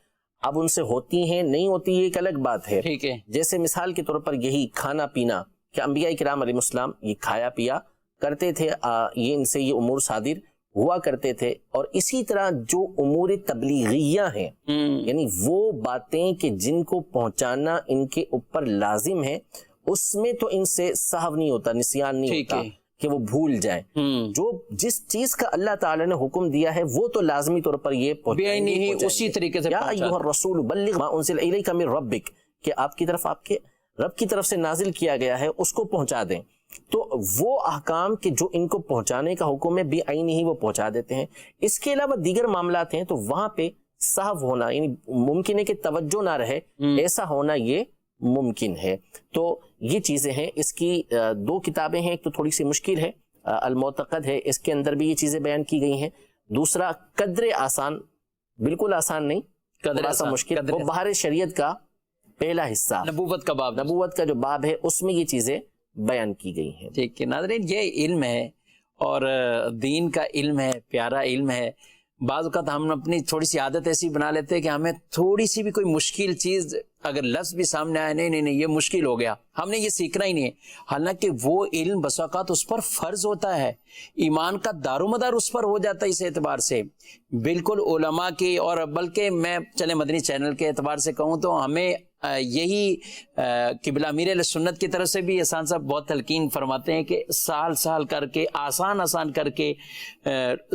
اب ان سے ہوتی ہیں نہیں ہوتی یہ ایک الگ بات ہے.
ٹھیک ہے،
جیسے مثال کے طور پر یہی کھانا پینا، کہ انبیاء کرام علیہ السلام یہ کھایا پیا کرتے تھے، یہ ان سے یہ امور صادر ہوا کرتے تھے. اور اسی طرح جو امور تبلیغیہ ہیں، یعنی وہ باتیں کہ جن کو پہنچانا ان کے اوپر لازم ہے، اس میں تو ان سے سہو نہیں ہوتا، نسیان نہیں ہوتا. کہ وہ بھول جائیں. جو جس چیز کا اللہ تعالیٰ نے حکم دیا ہے وہ تو لازمی طور پر یہ
ہی اسی طریقے سے
یا ایھا الرسول بلغ ما انزل الیک من ربک، کہ آپ کی طرف آپ کے رب کی طرف سے نازل کیا گیا ہے اس کو پہنچا دیں. تو وہ احکام کہ جو ان کو پہنچانے کا حکم ہے بعینہ ہی وہ پہنچا دیتے ہیں. اس کے علاوہ دیگر معاملات ہیں تو وہاں پہ صاف ہونا یعنی ممکن ہے کہ توجہ نہ رہے، ایسا ہونا یہ ممکن ہے. تو یہ چیزیں ہیں. اس کی 2 کتابیں ہیں. ایک تو تھوڑی سی مشکل ہے، المعتقد ہے، اس کے اندر بھی یہ چیزیں بیان کی گئی ہیں. دوسرا قدر آسان، بالکل آسان نہیں، تھوڑا سا مشکل، وہ بحر شریعت کا پہلا حصہ،
نبوت کا باب،
نبوت کا جو باب ہے اس میں یہ چیزیں بیان کی گئی ہیں.
ٹھیک ہے ناظرین، یہ علم ہے اور دین کا علم ہے، پیارا علم ہے. بعض اوقات ہم اپنی تھوڑی سی عادت ایسی بنا لیتے ہیں کہ ہمیں تھوڑی سی بھی کوئی مشکل چیز اگر لفظ بھی سامنے آیا، نہیں یہ مشکل ہو گیا، ہم نے یہ سیکھنا ہی نہیں ہے. حالانکہ وہ علم بس اوقات اس پر فرض ہوتا ہے، ایمان کا دار و مدار اس پر ہو جاتا ہے. اس اعتبار سے بالکل علماء کی، اور بلکہ میں چلے مدنی چینل کے اعتبار سے کہوں تو ہمیں یہی قبلہ امیر اہل سنت کی طرف سے بھی احسان صاحب بہت تلقین فرماتے ہیں کہ سال کر کے آسان کر کے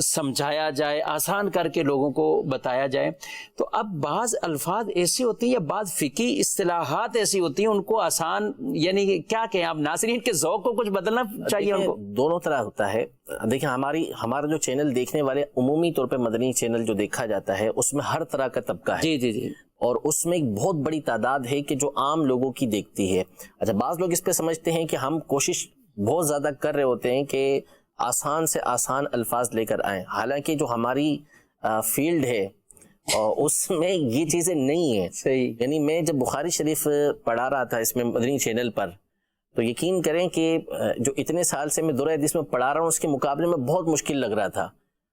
سمجھایا جائے، آسان کر کے لوگوں کو بتایا جائے. تو اب بعض الفاظ ایسے ہوتے ہیں یا بعض فقہی اصطلاحات ایسی ہوتی ہیں ان کو آسان، یعنی کیا کہیں آپ، ناظرین کے ذوق کو کچھ بدلنا چاہیے ان کو.
دونوں طرح ہوتا ہے. دیکھیں ہمارا جو چینل دیکھنے والے عمومی طور پہ مدنی چینل جو دیکھا جاتا ہے اس میں ہر طرح کا طبقہ ہے.
جی
اور اس میں ایک بہت بڑی تعداد ہے کہ جو عام لوگوں کی دیکھتی ہے. اچھا، بعض لوگ اس پہ سمجھتے ہیں کہ ہم کوشش بہت زیادہ کر رہے ہوتے ہیں کہ آسان سے آسان الفاظ لے کر آئیں، حالانکہ جو ہماری فیلڈ ہے اس میں یہ چیزیں نہیں ہیں.
صحیح.
یعنی میں جب بخاری شریف پڑھا رہا تھا اس میں مدنی چینل پر، تو یقین کریں کہ جو اتنے سال سے میں دورہ حدیث میں پڑھا رہا ہوں اس کے مقابلے میں بہت مشکل لگ رہا تھا.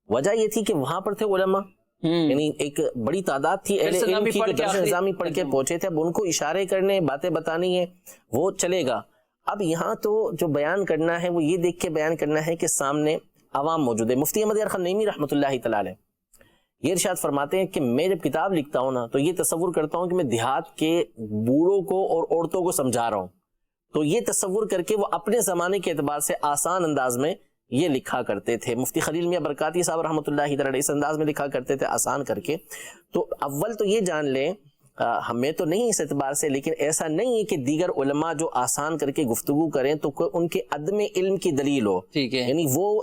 وجہ یہ تھی کہ وہاں پر تھے علماء، یعنی ایک بڑی تعداد تھی اہل علم کی جو درس نظامی پڑھ کے پہنچے تھے. اب ان کو اشارے کرنے، باتیں بتانی ہیں، وہ چلے گا. اب یہاں تو جو بیان کرنا ہے وہ یہ دیکھ کے بیان کرنا ہے کہ سامنے عوام موجود ہے. مفتی احمد یار خان نعیمی رحمۃ اللہ تعالی علیہ یہ ارشاد فرماتے ہیں کہ میں جب کتاب لکھتا ہوں نا تو یہ تصور کرتا ہوں کہ میں دیہات کے بوڑھوں کو اور عورتوں کو سمجھا رہا ہوں. تو یہ تصور کر کے وہ اپنے زمانے کے اعتبار سے آسان انداز میں یہ لکھا کرتے تھے. مفتی خلیل میاں برکاتی صاحب رحمۃ اللہ تعالی اس انداز میں لکھا کرتے تھے آسان کر کے. تو اول تو یہ جان لیں، ہمیں تو نہیں اس اعتبار سے، لیکن ایسا نہیں ہے کہ دیگر علماء جو آسان کر کے گفتگو کریں تو کوئی ان کے عدم علم کی دلیل ہو.
ٹھیک ہے.
یعنی وہ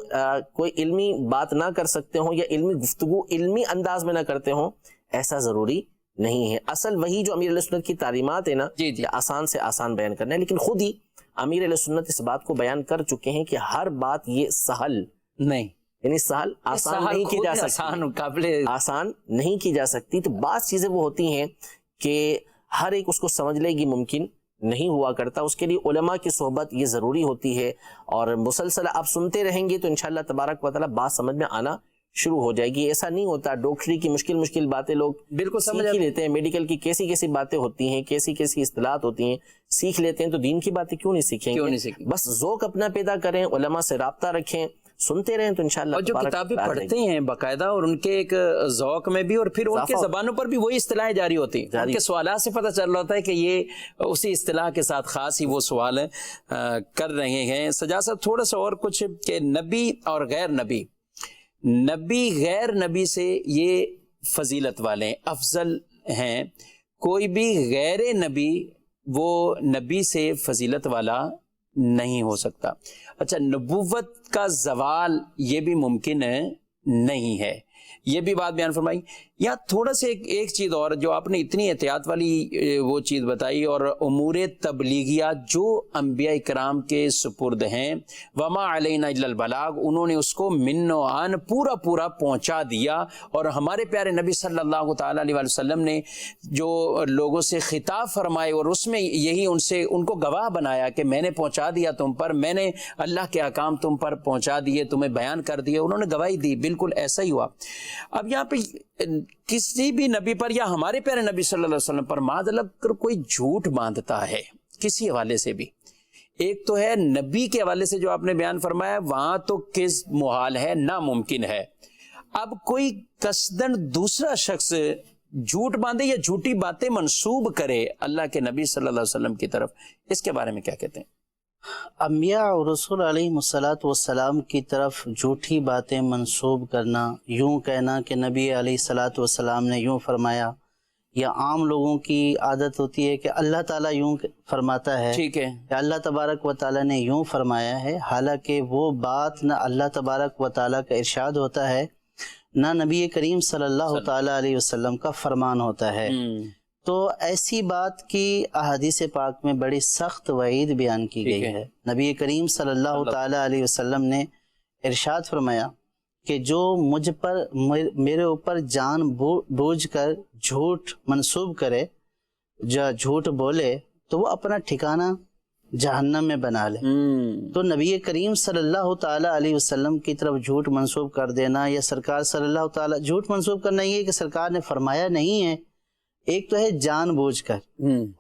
کوئی علمی بات نہ کر سکتے ہوں یا علمی گفتگو علمی انداز میں نہ کرتے ہوں، ایسا ضروری نہیں ہے. اصل وہی جو امیر علیہ سنت کی تعلیمات ہے نا، آسان سے آسان بیان کرنا ہے. لیکن خود ہی امیر علیہ سنت اس بات کو بیان کر چکے ہیں کہ ہر بات یہ سہل نہیں، یعنی سہل آسان نہیں کی جا سکتی، آسان نہیں کی جا سکتی. تو بعض چیزیں وہ ہوتی ہیں کہ ہر ایک اس کو سمجھ لے گی ممکن نہیں ہوا کرتا. اس کے لیے علماء کی صحبت یہ ضروری ہوتی ہے، اور مسلسل آپ سنتے رہیں گے تو انشاءاللہ تبارک و تعالی بات سمجھ میں آنا شروع ہو جائے گی. ایسا نہیں ہوتا ڈاکٹری کی مشکل باتیں لوگ
بالکل سمجھ
ہی لیتے ہیں، میڈیکل کی کیسی باتیں ہوتی ہیں، کیسی اصطلاحات ہوتی ہیں سیکھ لیتے ہیں. تو دین کی باتیں کیوں نہیں سیکھیں گے؟ بس ذوق اپنا پیدا کریں، علماء سے رابطہ رکھیں، سنتے رہیں تو انشاءاللہ.
اور جو کتابیں پڑھتے ہیں باقاعدہ اور ان کے ایک ذوق میں بھی، اور پھر ان کے زبانوں پر بھی وہی اصطلاحیں جاری ہوتی ہیں. ان کے سوالات سے پتہ چل رہا ہوتا ہے کہ یہ اسی اصطلاح کے ساتھ خاص ہی وہ سوال کر رہے ہیں. سجاد صاحب تھوڑا سا اور کچھ کہ نبی اور غیر نبی، نبی غیر نبی سے یہ فضیلت والے افضل ہیں، کوئی بھی غیر نبی وہ نبی سے فضیلت والا نہیں ہو سکتا. اچھا، نبوت کا زوال یہ بھی ممکن نہیں ہے، یہ بھی بات بیان فرمائی. یا تھوڑا سے ایک چیز اور جو آپ نے اتنی احتیاط والی وہ چیز بتائی، اور امور تبلیغیہ جو انبیاء کرام کے سپرد ہیں، وما علینا الا البلاغ، انہوں نے اس کو من و عن پورا پہنچا دیا. اور ہمارے پیارے نبی صلی اللہ تعالی علیہ وسلم نے جو لوگوں سے خطاب فرمائے اور اس میں یہی ان کو گواہ بنایا کہ میں نے پہنچا دیا تم پر، میں نے اللہ کے احکام تم پر پہنچا دیے، تمہیں بیان کر دیے، انہوں نے گواہی دی. بالکل ایسا ہی ہوا. اب یہاں پہ کسی بھی نبی پر یا ہمارے پیارے نبی صلی اللہ علیہ وسلم پر معاذ اللہ کر کوئی جھوٹ باندھتا ہے کسی حوالے سے بھی، ایک تو ہے نبی کے حوالے سے جو آپ نے بیان فرمایا، وہاں تو کس محال ہے، ناممکن ہے. اب کوئی قصدن دوسرا شخص جھوٹ باندھے یا جھوٹی باتیں منسوب کرے اللہ کے نبی صلی اللہ علیہ وسلم کی طرف، اس کے بارے میں کیا کہتے ہیں؟
انبیاء اور رسول علیہم السلام کی طرف جھوٹی باتیں منسوب کرنا، یوں کہنا کہ نبی علیہ السلام نے یوں فرمایا، یا عام لوگوں کی عادت ہوتی ہے کہ اللہ تعالیٰ یوں فرماتا ہے،
ٹھیک ہے،
کہ اللہ تبارک و تعالیٰ نے یوں فرمایا ہے، حالانکہ وہ بات نہ اللہ تبارک و تعالیٰ کا ارشاد ہوتا ہے، نہ نبی کریم صلی اللہ تعالیٰ علیہ وسلم کا فرمان ہوتا ہے۔ تو ایسی بات کی احادیث پاک میں بڑی سخت وعید بیان کی گئی ہے۔ نبی کریم صلی اللہ تعالیٰ علیہ وسلم نے ارشاد فرمایا کہ جو مجھ پر میرے اوپر جان بوجھ کر جھوٹ منسوب کرے، جو جھوٹ بولے، تو وہ اپنا ٹھکانہ جہنم میں بنا لے۔ تو نبی کریم صلی اللہ تعالیٰ علیہ وسلم کی طرف جھوٹ منسوب کر دینا، یا سرکار صلی اللہ تعالیٰ، جھوٹ منسوب کرنا یہ کہ سرکار نے فرمایا نہیں ہے، ایک تو ہے جان بوجھ کر،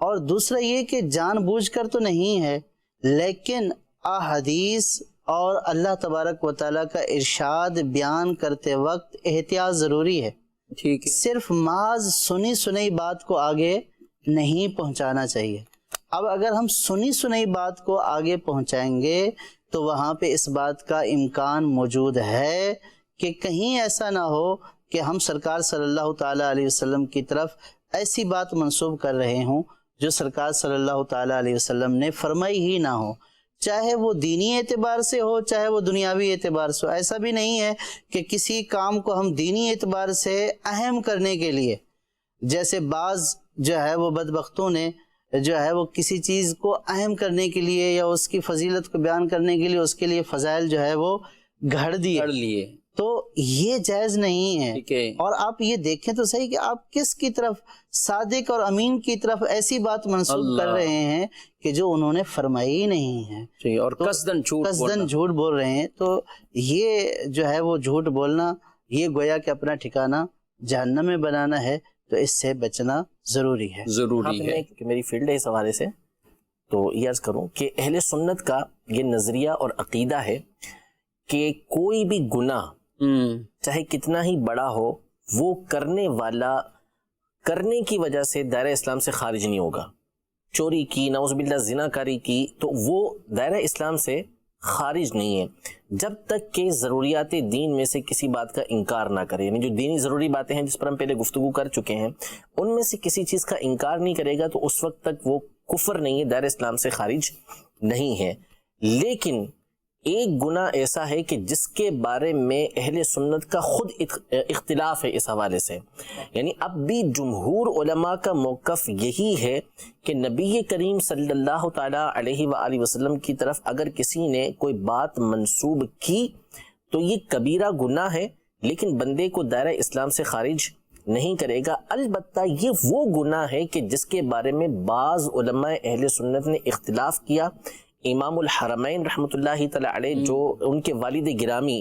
اور دوسرا یہ کہ جان بوجھ کر تو نہیں ہے، لیکن احادیث اور اللہ تبارک و تعالیٰ کا ارشاد بیان کرتے وقت احتیاط ضروری ہے۔
ٹھیک ہے،
صرف محض سنی سنی بات کو آگے نہیں پہنچانا چاہیے۔ اب اگر ہم سنی سنی بات کو آگے پہنچائیں گے تو وہاں پہ اس بات کا امکان موجود ہے کہ کہیں ایسا نہ ہو کہ ہم سرکار صلی اللہ تعالیٰ علیہ وسلم کی طرف ایسی بات منسوب کر رہے ہوں جو سرکار صلی اللہ تعالیٰ علیہ وسلم نے فرمائی ہی نہ ہو، چاہے وہ دینی اعتبار سے ہو، چاہے وہ دنیاوی اعتبار سے ہو۔ ایسا بھی نہیں ہے کہ کسی کام کو ہم دینی اعتبار سے اہم کرنے کے لیے، جیسے بعض جو ہے وہ بدبختوں نے جو ہے وہ کسی چیز کو اہم کرنے کے لیے یا اس کی فضیلت کو بیان کرنے کے لیے اس کے لیے فضائل جو ہے وہ گھڑ دیے، تو یہ جائز نہیں ہے۔ اور آپ یہ دیکھیں تو صحیح کہ آپ کس کی طرف، صادق اور امین کی طرف ایسی بات منسوب کر رہے ہیں کہ جو انہوں نے فرمائی نہیں ہے،
اور قصدن
جھوٹ بول رہے ہیں۔ تو یہ جو ہے وہ جھوٹ بولنا، یہ گویا کہ اپنا ٹھکانہ جہنم میں بنانا ہے، تو اس سے بچنا ضروری ہے۔
کہ میری فیلڈ ہے اس حوالے سے، تو یہ عرض کروں کہ اہل سنت کا یہ نظریہ اور عقیدہ ہے کہ کوئی بھی گناہ چاہے کتنا ہی بڑا ہو، وہ کرنے والا کرنے کی وجہ سے دائرہ اسلام سے خارج نہیں ہوگا۔ چوری کی، نعوذ باللہ زنا کاری کی، تو وہ دائرہ اسلام سے خارج نہیں ہے جب تک کہ ضروریات دین میں سے کسی بات کا انکار نہ کرے۔ یعنی جو دینی ضروری باتیں ہیں جس پر ہم پہلے گفتگو کر چکے ہیں، ان میں سے کسی چیز کا انکار نہیں کرے گا تو اس وقت تک وہ کفر نہیں ہے، دائرہ اسلام سے خارج نہیں ہے۔ لیکن ایک گناہ ایسا ہے کہ جس کے بارے میں اہل سنت کا خود اختلاف ہے اس حوالے سے، یعنی اب بھی جمہور علماء کا موقف یہی ہے کہ نبی کریم صلی اللہ تعالیٰ علیہ وآلہ وسلم کی طرف اگر کسی نے کوئی بات منسوب کی تو یہ کبیرہ گناہ ہے، لیکن بندے کو دائرہ اسلام سے خارج نہیں کرے گا۔ البتہ یہ وہ گناہ ہے کہ جس کے بارے میں بعض علماء اہل سنت نے اختلاف کیا۔ امام الحرمین رحمۃ اللہ تعالیٰ علیہ، جو ان کے والد گرامی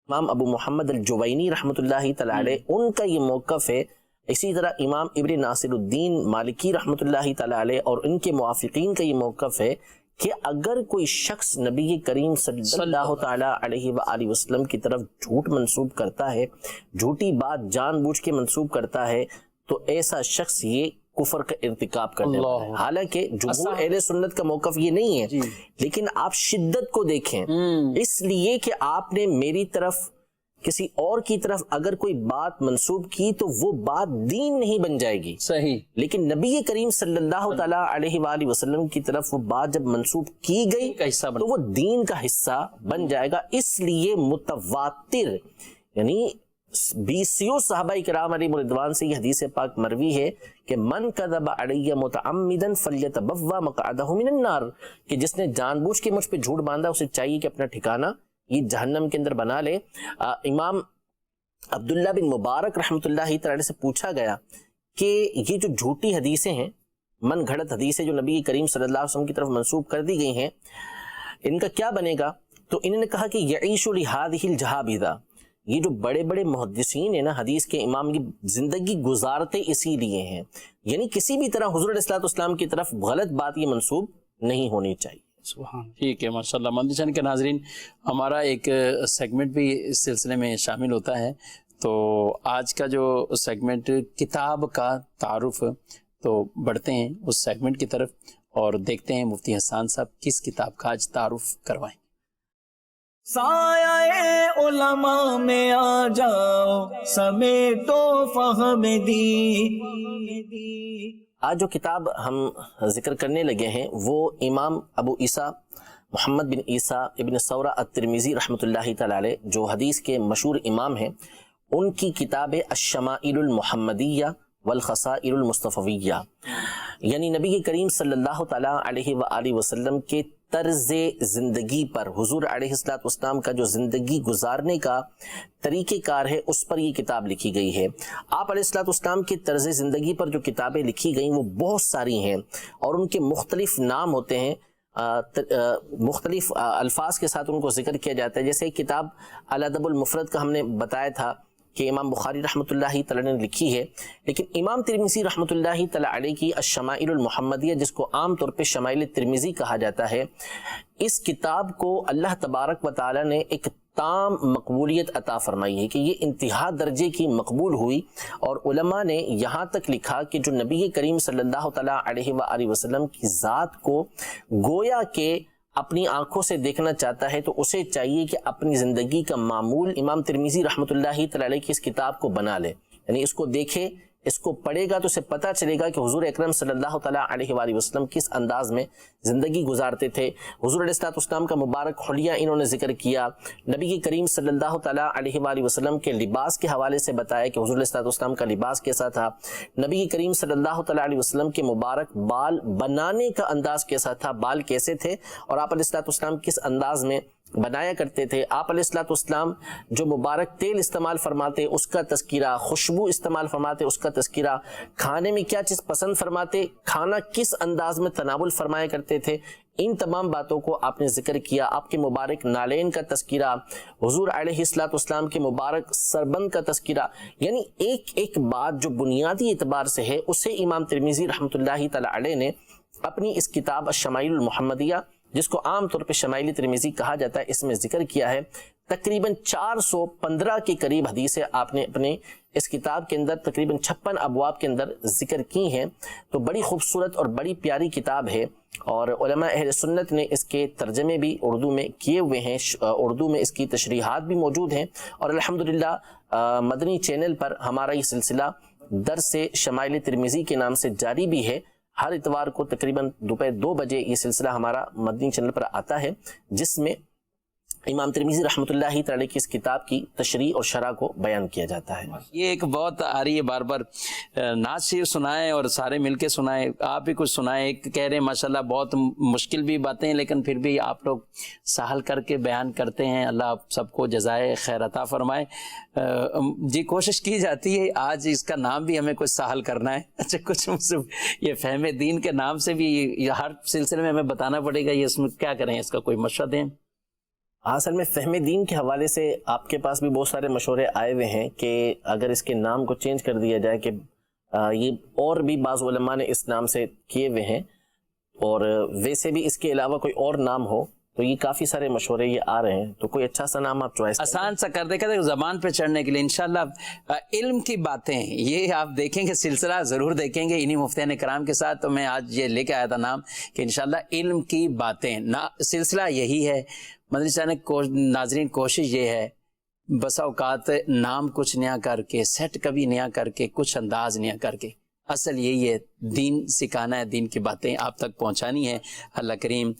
امام ابو محمد الجوینی رحمۃ اللہ تعالیٰ علیہ، ان کا یہ موقف ہے۔ اسی طرح امام ابن ناصر الدین مالکی رحمۃ اللہ تعالیٰ علیہ اور ان کے موافقین کا یہ موقف ہے کہ اگر کوئی شخص نبی کریم صلی اللہ تعالیٰ علیہ وآلہ وسلم کی طرف جھوٹ منسوب کرتا ہے، جھوٹی بات جان بوجھ کے منسوب کرتا ہے، تو ایسا شخص یہ کفر کا ارتکاب کرنے والا ہے۔ حالانکہ جمہور اہل سنت کا موقف یہ نہیں ہے، لیکن آپ شدت کو دیکھیں، اس لیے کہ آپ نے میری طرف کسی اور کی طرف اگر کوئی بات منسوب کی تو وہ بات دین نہیں بن جائے گی،
صحیح،
لیکن نبی کریم صلی اللہ تعالیٰ علیہ وآلہ وسلم کی طرف وہ بات جب منسوب کی گئی تو وہ دین کا حصہ بن جائے گا۔ اس لیے متواتر یعنی 20 صحابہ کرام علیہم رضوان سے یہ حدیث پاک مروی ہے کہ من کذب علی متعمدا فلیتبوأ مقعدہ من النار، کہ جس نے جان بوجھ کے مجھ پہ جھوٹ باندھا اسے چاہیے کہ اپنا ٹھکانہ یہ جہنم کے اندر بنا لے۔ امام عبداللہ بن مبارک رحمۃ اللہ تعالی سے پوچھا گیا کہ یہ جو جھوٹی حدیثیں ہیں، من گھڑت حدیثیں جو نبی کریم صلی اللہ علیہ وسلم کی طرف منسوب کر دی گئی ہیں، ان کا کیا بنے گا؟ تو انہوں نے کہا کہ یعیش لہذہ الجہابذہ، یہ جو بڑے بڑے محدثین ہیں نا، حدیث کے امام کی زندگی گزارتے اسی لیے ہیں، یعنی کسی بھی طرح حضور علیہ الصلوۃ والسلام کی طرف غلط بات یہ منسوب نہیں ہونی چاہیے۔
ٹھیک ہے، ماشاءاللہ۔ مدنی چینل کے ناظرین، ہمارا ایک سیگمنٹ بھی اس سلسلے میں شامل ہوتا ہے، تو آج کا جو سیگمنٹ کتاب کا تعارف، تو بڑھتے ہیں اس سیگمنٹ کی طرف، اور دیکھتے ہیں مفتی حسان صاحب کس کتاب کا آج تعارف کروائیں۔
سایہ علماء میں آ جاؤ سمیٹو فہم دی۔
آج جو کتاب ہم ذکر کرنے لگے ہیں وہ امام ابو عیسیٰ محمد بن عیسیٰ ابن ثورہ الترمذی رحمۃ اللہ تعالی علیہ جو حدیث کے مشہور امام ہیں، ان کی کتاب الشمائل المحمدیہ والخصائل المصطفیہ، یعنی نبی کریم صلی اللہ تعالیٰ علیہ وآلہ وسلم کے طرز زندگی پر، حضور علیہ السلام کا جو زندگی گزارنے کا طریقہ کار ہے اس پر یہ کتاب لکھی گئی ہے۔ آپ علیہ السلام کے طرز زندگی پر جو کتابیں لکھی گئیں وہ بہت ساری ہیں اور ان کے مختلف نام ہوتے ہیں، مختلف الفاظ کے ساتھ ان کو ذکر کیا جاتا ہے۔ جیسے ایک کتاب الادب المفرد کا ہم نے بتایا تھا کہ امام بخاری رحمۃ اللہ تعالی نے لکھی ہے، لیکن امام ترمذی رحمۃ اللہ تعالی علیہ کی الشمائل المحمدیہ، جس کو عام طور پہ شمائل ترمذی کہا جاتا ہے، اس کتاب کو اللہ تبارک و تعالی نے ایک تام مقبولیت عطا فرمائی ہے کہ یہ انتہا درجے کی مقبول ہوئی، اور علماء نے یہاں تک لکھا کہ جو نبی کریم صلی اللہ تعالیٰ علیہ وآلہ وسلم کی ذات کو گویا کہ اپنی آنکھوں سے دیکھنا چاہتا ہے تو اسے چاہیے کہ اپنی زندگی کا معمول امام ترمذی رحمۃ اللہ تعالی علیہ کی اس کتاب کو بنا لے، یعنی اس کو دیکھے، اس کو پڑھے گا تو اسے پتہ چلے گا کہ حضور اکرم صلی اللہ تعالیٰ علیہ وآلہ وسلم کس انداز میں زندگی گزارتے تھے۔ حضور علیہ السلام کا مبارک حلیہ انہوں نے ذکر کیا، نبی کریم صلی اللہ تعالیٰ علیہ وآلہ وسلم کے لباس کے حوالے سے بتایا کہ حضور علیہ السلام کا لباس کیسا تھا، نبی کریم صلی اللہ تعالیٰ علیہ وسلم کے مبارک بال بنانے کا انداز کیسا تھا، بال کیسے تھے اور آپ علیہ السلام کس انداز میں بنایا کرتے تھے، آپ علیہ السلام جو مبارک تیل استعمال فرماتے اس کا تذکرہ، خوشبو استعمال فرماتے اس کا تذکرہ، کھانے میں کیا چیز پسند فرماتے، کھانا کس انداز میں تناول فرمایا کرتے تھے، ان تمام باتوں کو آپ نے ذکر کیا۔ آپ کے مبارک نالین کا تذکرہ، حضور علیہ السلام کے مبارک سربند کا تذکرہ، یعنی ایک ایک بات جو بنیادی اعتبار سے ہے اسے امام ترمذی رحمۃ اللہ تعالی علیہ نے اپنی اس کتاب الشمائل المحمدیہ، جس کو عام طور پہ شمائل ترمذی کہا جاتا ہے، اس میں ذکر کیا ہے۔ تقریباً 415 کے قریب حدیثیں آپ نے اپنے اس کتاب کے اندر تقریباً 56 ابواب کے اندر ذکر کی ہیں، تو بڑی خوبصورت اور بڑی پیاری کتاب ہے، اور علماء اہل سنت نے اس کے ترجمے بھی اردو میں کیے ہوئے ہیں، اردو میں اس کی تشریحات بھی موجود ہیں، اور الحمدللہ مدنی چینل پر ہمارا یہ سلسلہ درس شمائل ترمذی کے نام سے جاری بھی ہے۔ ہر اتوار کو تقریباً دوپہر 2 بجے یہ سلسلہ ہمارا مدنی چینل پر آتا ہے، جس میں امام ترمذی رحمۃ اللہ تعالی کی اس کتاب کی تشریح اور شرح کو بیان کیا جاتا ہے۔
یہ ایک بہت آ رہی ہے بار بار، نعت شریف سنائیں اور سارے مل کے سنائیں، آپ بھی کچھ سنائیں۔ ایک کہہ رہے ہیں ماشاءاللہ بہت مشکل بھی باتیں ہیں لیکن پھر بھی آپ لوگ سہل کر کے بیان کرتے ہیں، اللہ آپ سب کو جزائے خیر عطا فرمائے۔ جی کوشش کی جاتی ہے، آج اس کا نام بھی ہمیں کچھ سہل کرنا ہے۔ اچھا کچھ یہ فہم دین کے نام سے بھی ہر سلسلے میں ہمیں بتانا پڑے گا، یہ اس میں کیا کریں، اس کا کوئی مشورہ دیں؟
اصل میں فہم دین کے حوالے سے آپ کے پاس بھی بہت سارے مشورے آئے ہوئے ہیں کہ اگر اس کے نام کو چینج کر دیا جائے، کہ یہ اور بھی بعض علماء نے اس نام سے کیے ہوئے ہیں، اور ویسے بھی اس کے علاوہ کوئی اور نام ہو، تو یہ کافی سارے مشورے یہ آ رہے ہیں، تو کوئی اچھا سا نام آپ چوائس
آسان سا کر دے کر زبان پہ چڑھنے کے لیے انشاءاللہ علم کی باتیں، یہ آپ دیکھیں گے سلسلہ ضرور دیکھیں گے انہی مفتیان کرام کے ساتھ، تو میں آج یہ لے کے آیا تھا نام کہ انشاءاللہ علم کی باتیں، سلسلہ یہی ہے۔ مدنی چینل ناظرین کوشش یہ ہے، بسا اوقات نام کچھ نیا کر کے، سیٹ کبھی نیا کر کے، کچھ انداز نیا کر کے، اصل یہی ہے دین سکھانا ہے، دین کی باتیں آپ تک پہنچانی ہے۔ اللہ کریم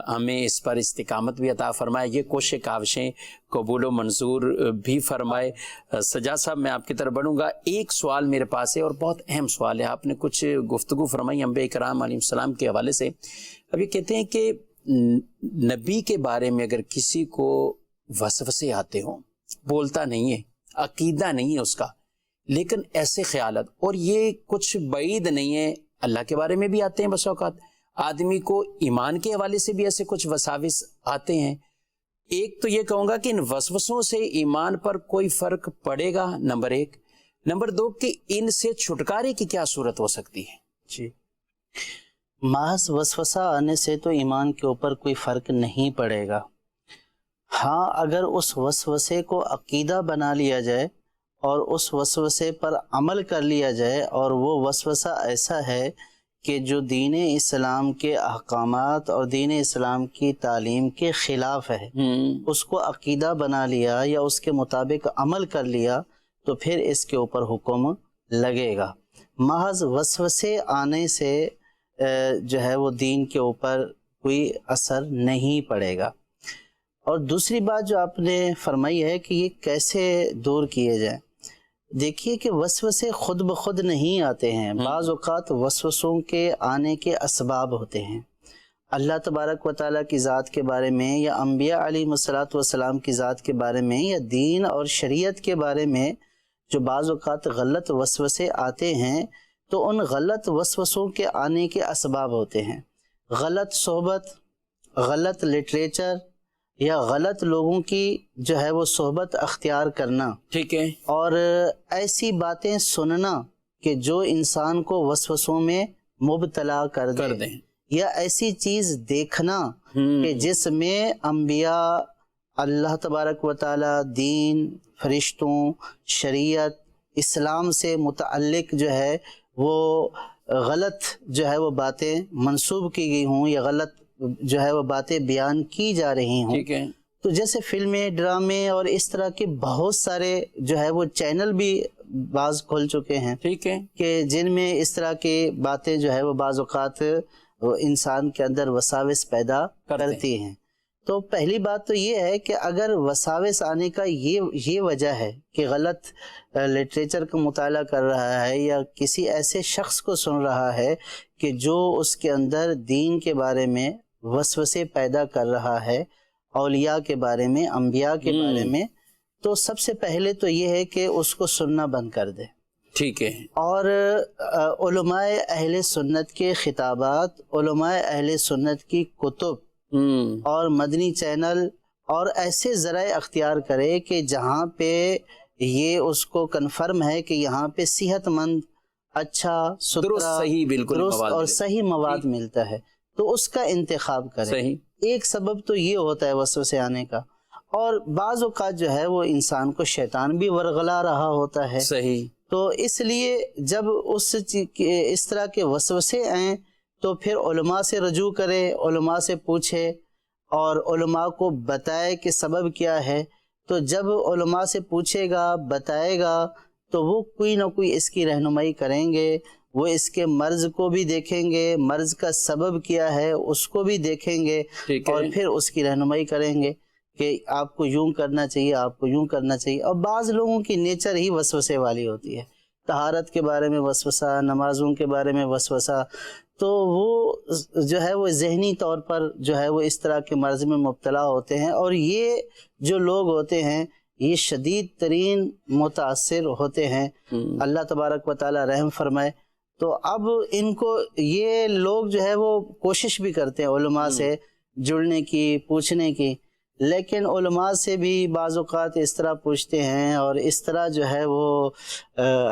ہمیں اس پر استقامت بھی عطا فرمائے، یہ کوشش کاوشیں قبول و منظور بھی فرمائے۔ سجاد صاحب میں آپ کی طرف بڑھوں گا، ایک سوال میرے پاس ہے اور بہت اہم سوال ہے، آپ نے کچھ گفتگو فرمائی انبیاء کرام علیہ السلام کے حوالے سے۔ اب یہ کہتے ہیں کہ نبی کے بارے میں اگر کسی کو وسوسے آتے ہوں، بولتا نہیں ہے، عقیدہ نہیں ہے اس کا، لیکن ایسے خیالات، اور یہ کچھ بعید نہیں ہے، اللہ کے بارے میں بھی آتے ہیں بس اوقات، آدمی کو ایمان کے حوالے سے بھی ایسے کچھ وساوس آتے ہیں۔ ایک تو یہ کہوں گا کہ ان وسوسوں سے ایمان پر کوئی فرق پڑے گا، نمبر 1۔ نمبر 2 کہ ان سے چھٹکارے کی کیا صورت ہو سکتی ہے؟
جی، محض وسوسہ آنے سے تو ایمان کے اوپر کوئی فرق نہیں پڑے گا۔ ہاں، اگر اس وسوسے کو عقیدہ بنا لیا جائے اور اس وسوسے پر عمل کر لیا جائے، اور وہ وسوسہ ایسا ہے کہ جو دین اسلام کے احکامات اور دین اسلام کی تعلیم کے خلاف ہے اس کو عقیدہ بنا لیا یا اس کے مطابق عمل کر لیا تو پھر اس کے اوپر حکم لگے گا۔ محض وسوسے آنے سے جو ہے وہ دین کے اوپر کوئی اثر نہیں پڑے گا۔ اور دوسری بات جو آپ نے فرمائی ہے کہ یہ کیسے دور کیے جائیں، دیکھیے کہ وسوسے خود بخود نہیں آتے ہیں، بعض اوقات وسوسوں کے آنے کے اسباب ہوتے ہیں۔ اللہ تبارک و تعالیٰ کی ذات کے بارے میں یا انبیاء علیہ الصلوۃ والسلام کی ذات کے بارے میں یا دین اور شریعت کے بارے میں جو بعض اوقات غلط وسوسے آتے ہیں تو ان غلط وسوسوں کے آنے کے اسباب ہوتے ہیں۔ غلط صحبت، غلط لٹریچر یا غلط لوگوں کی جو ہے وہ صحبت اختیار کرنا،
ٹھیک ہے،
اور ایسی باتیں سننا کہ جو انسان کو وسوسوں میں مبتلا کر دیں، یا ایسی چیز دیکھنا کہ جس میں انبیاء، اللہ تبارک و تعالی، دین، فرشتوں، شریعت، اسلام سے متعلق جو ہے وہ غلط جو ہے وہ باتیں منسوب کی گئی ہوں یا غلط جو ہے وہ باتیں بیان کی جا رہی ہوں۔
ٹھیک ہے،
تو جیسے فلمیں، ڈرامے اور اس طرح کے بہت سارے جو ہے وہ چینل بھی بعض کھل چکے ہیں،
ٹھیک ہے،
کہ جن میں اس طرح کی باتیں جو ہے وہ بعض اوقات وہ انسان کے اندر وساوس پیدا کرتی ہیں۔ تو پہلی بات تو یہ ہے کہ اگر وساوس آنے کا یہ وجہ ہے کہ غلط لٹریچر کا مطالعہ کر رہا ہے یا کسی ایسے شخص کو سن رہا ہے کہ جو اس کے اندر دین کے بارے میں وسوسے پیدا کر رہا ہے، اولیاء کے بارے میں، انبیاء کے بارے میں، تو سب سے پہلے تو یہ ہے کہ اس کو سننا بند کر دے۔
ٹھیک ہے،
اور علماء اہل سنت کے خطابات، علماء اہل سنت کی کتب اور مدنی چینل اور ایسے ذرائع اختیار کرے کہ جہاں پہ یہ اس کو کنفرم ہے کہ یہاں پہ صحت مند، اچھا، ستھرا،
صحیح، بالکل
درست اور صحیح مواد ملتا ہے تو اس کا انتخاب کرے۔
صحیح،
ایک سبب تو یہ ہوتا ہے وسوسے آنے کا، اور بعض اوقات جو ہے وہ انسان کو شیطان بھی ورغلا رہا ہوتا ہے۔
صحیح،
تو اس لیے جب اس طرح کے وسوسے آئیں تو پھر علماء سے رجوع کرے، علماء سے پوچھے اور علماء کو بتائے کہ سبب کیا ہے۔ تو جب علماء سے پوچھے گا، بتائے گا، تو وہ کوئی نہ کوئی اس کی رہنمائی کریں گے، وہ اس کے مرض کو بھی دیکھیں گے، مرض کا سبب کیا ہے اس کو بھی دیکھیں گے، اور پھر اس کی رہنمائی کریں گے کہ آپ کو یوں کرنا چاہیے، آپ کو یوں کرنا چاہیے۔ اور بعض لوگوں کی نیچر ہی وسوسے والی ہوتی ہے، طہارت کے بارے میں وسوسہ، نمازوں کے بارے میں وسوسہ، تو وہ جو ہے وہ ذہنی طور پر جو ہے وہ اس طرح کے مرض میں مبتلا ہوتے ہیں، اور یہ جو لوگ ہوتے ہیں یہ شدید ترین متاثر ہوتے ہیں۔ اللہ تبارک و تعالی رحم فرمائے۔ تو اب ان کو یہ لوگ جو ہے وہ کوشش بھی کرتے ہیں علماء سے جڑنے کی، پوچھنے کی، لیکن علماء سے بھی بعض اوقات اس طرح پوچھتے ہیں اور اس طرح جو ہے وہ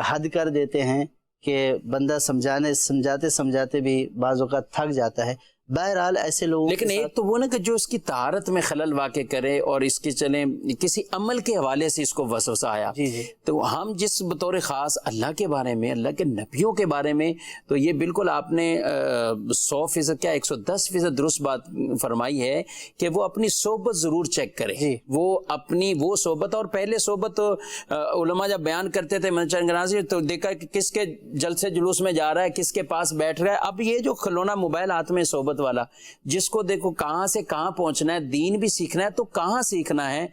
حد کر دیتے ہیں کہ بندہ سمجھاتے سمجھاتے بھی بعض اوقات تھک جاتا ہے۔ بہرحال ایسے لوگوں
لیکن ایک تو وہ نا کہ جو اس کی طہارت میں خلل واقع کرے اور اس کی چلیں کسی عمل کے حوالے سے اس کو وسوسہ آیا، تو ہم جس بطور خاص اللہ کے بارے میں، اللہ کے نبیوں کے بارے میں، تو یہ بالکل آپ نے 100% کیا 110% درست بات فرمائی ہے کہ وہ اپنی صحبت ضرور چیک کرے، وہ اپنی وہ صحبت، اور پہلے صحبت علماء جب بیان کرتے تھے منچنگرازی تو دیکھا کہ کس کے جلسے جلوس میں جا رہا ہے، کس کے پاس بیٹھ رہا ہے۔ اب یہ جو کھلونا موبائل ہاتھ میں صحبت والا، جس کو دیکھو کہاں سے کہاں پہنچنا ہے، دین بھی سیکھنا ہے تو کہاں سیکھنا ہے۔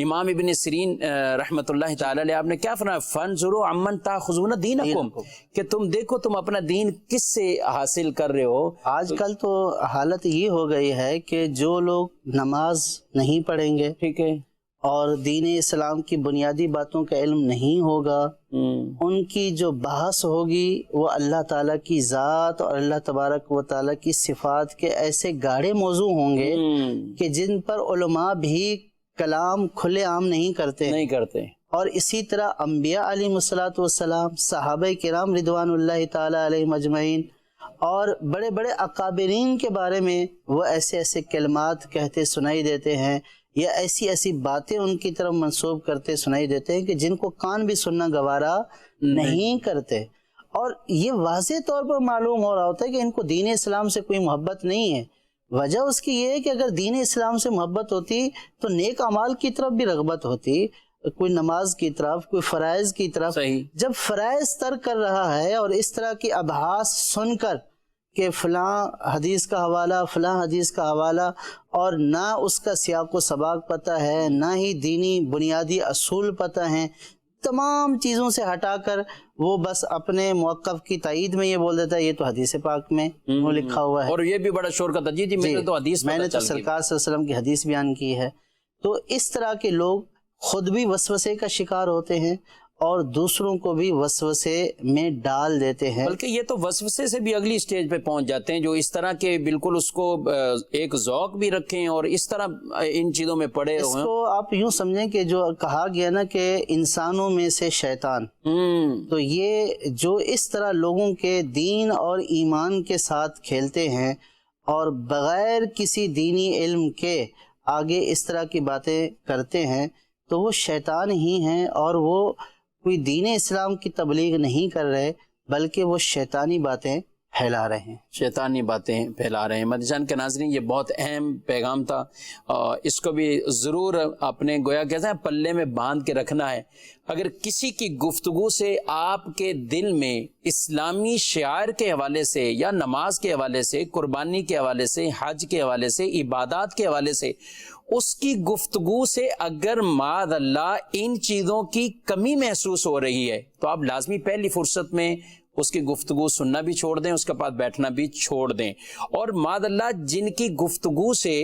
امام ابن سیرین رحمت اللہ تعالی علیہ، آپ نے کیا فرمایا؟ فانظروا عمن تاخذون دینکم، کہ تم دیکھو تم اپنا دین کس سے حاصل کر رہے ہو۔
آج کل تو حالت یہ ہو گئی ہے کہ جو لوگ نماز نہیں پڑھیں گے،
ٹھیک ہے،
اور دین اسلام کی بنیادی باتوں کا علم نہیں ہوگا، ان کی جو بحث ہوگی وہ اللہ تعالیٰ کی ذات اور اللہ تبارک و تعالیٰ کی صفات کے ایسے گاڑے موضوع ہوں گے کہ جن پر علماء بھی کلام کھلے عام نہیں کرتے۔ اور اسی طرح انبیاء علیہ الصلوۃ والسلام، صحابہ کرام رضوان اللہ تعالی علیہم اجمعین، اور بڑے بڑے اکابرین کے بارے میں وہ ایسے ایسے کلمات کہتے سنائی دیتے ہیں، یا ایسی ایسی باتیں ان کی طرف منسوب کرتے سنائی دیتے ہیں کہ جن کو کان بھی سننا گوارا نہیں کرتے۔ اور یہ واضح طور پر معلوم ہو رہا ہوتا ہے کہ ان کو دین اسلام سے کوئی محبت نہیں ہے. وجہ اس کی یہ ہے کہ اگر دین اسلام سے محبت ہوتی تو نیک اعمال کی طرف بھی رغبت ہوتی, کوئی نماز کی طرف, کوئی فرائض کی طرف. جب فرائض ترک کر رہا ہے اور اس طرح کی ابحاث سن کر کہ فلاں حدیث کا حوالہ, فلاں حدیث کا حوالہ, اور نہ اس کا سیاق و سباق پتہ ہے, نہ ہی دینی بنیادی اصول پتہ ہیں, تمام چیزوں سے ہٹا کر وہ بس اپنے موقف کی تائید میں یہ بول دیتا ہے یہ تو حدیث پاک میں لکھا ہوا ہے,
اور یہ بھی بڑا شور کا تھا جی میں نے تو حدیث
میں نے تو سرکار صلی اللہ علیہ وسلم کی حدیث بیان کی ہے. تو اس طرح کے لوگ خود بھی وسوسے کا شکار ہوتے ہیں اور دوسروں کو بھی وسوسے میں ڈال دیتے ہیں.
بلکہ یہ تو وسوسے سے بھی اگلی سٹیج پہ پہنچ جاتے ہیں, جو اس طرح کے بالکل اس کو ایک ذوق بھی رکھیں اور اس طرح ان چیزوں میں پڑے ہوئے.
اس کو آپ یوں سمجھیں کہ جو کہا گیا نا کہ انسانوں میں سے شیطان, تو یہ جو اس طرح لوگوں کے دین اور ایمان کے ساتھ کھیلتے ہیں اور بغیر کسی دینی علم کے آگے اس طرح کی باتیں کرتے ہیں, تو وہ شیطان ہی ہیں, اور وہ کوئی دین اسلام کی تبلیغ نہیں کر رہے بلکہ وہ شیطانی باتیں پھیلا رہے ہیں,
شیطانی باتیں پھیلا رہے ہیں. مدنی چینل کے ناظرین, یہ بہت اہم پیغام تھا, اس کو بھی ضرور اپنے گویا کہتے ہیں پلے میں باندھ کے رکھنا ہے. اگر کسی کی گفتگو سے آپ کے دل میں اسلامی شعائر کے حوالے سے یا نماز کے حوالے سے, قربانی کے حوالے سے, حج کے حوالے سے, عبادات کے حوالے سے, اس کی گفتگو سے اگر معاذ اللہ ان چیزوں کی کمی محسوس ہو رہی ہے تو آپ لازمی پہلی فرصت میں اس کی گفتگو سننا بھی چھوڑ دیں, اس کے پاس بیٹھنا بھی چھوڑ دیں. اور معاذ اللہ جن کی گفتگو سے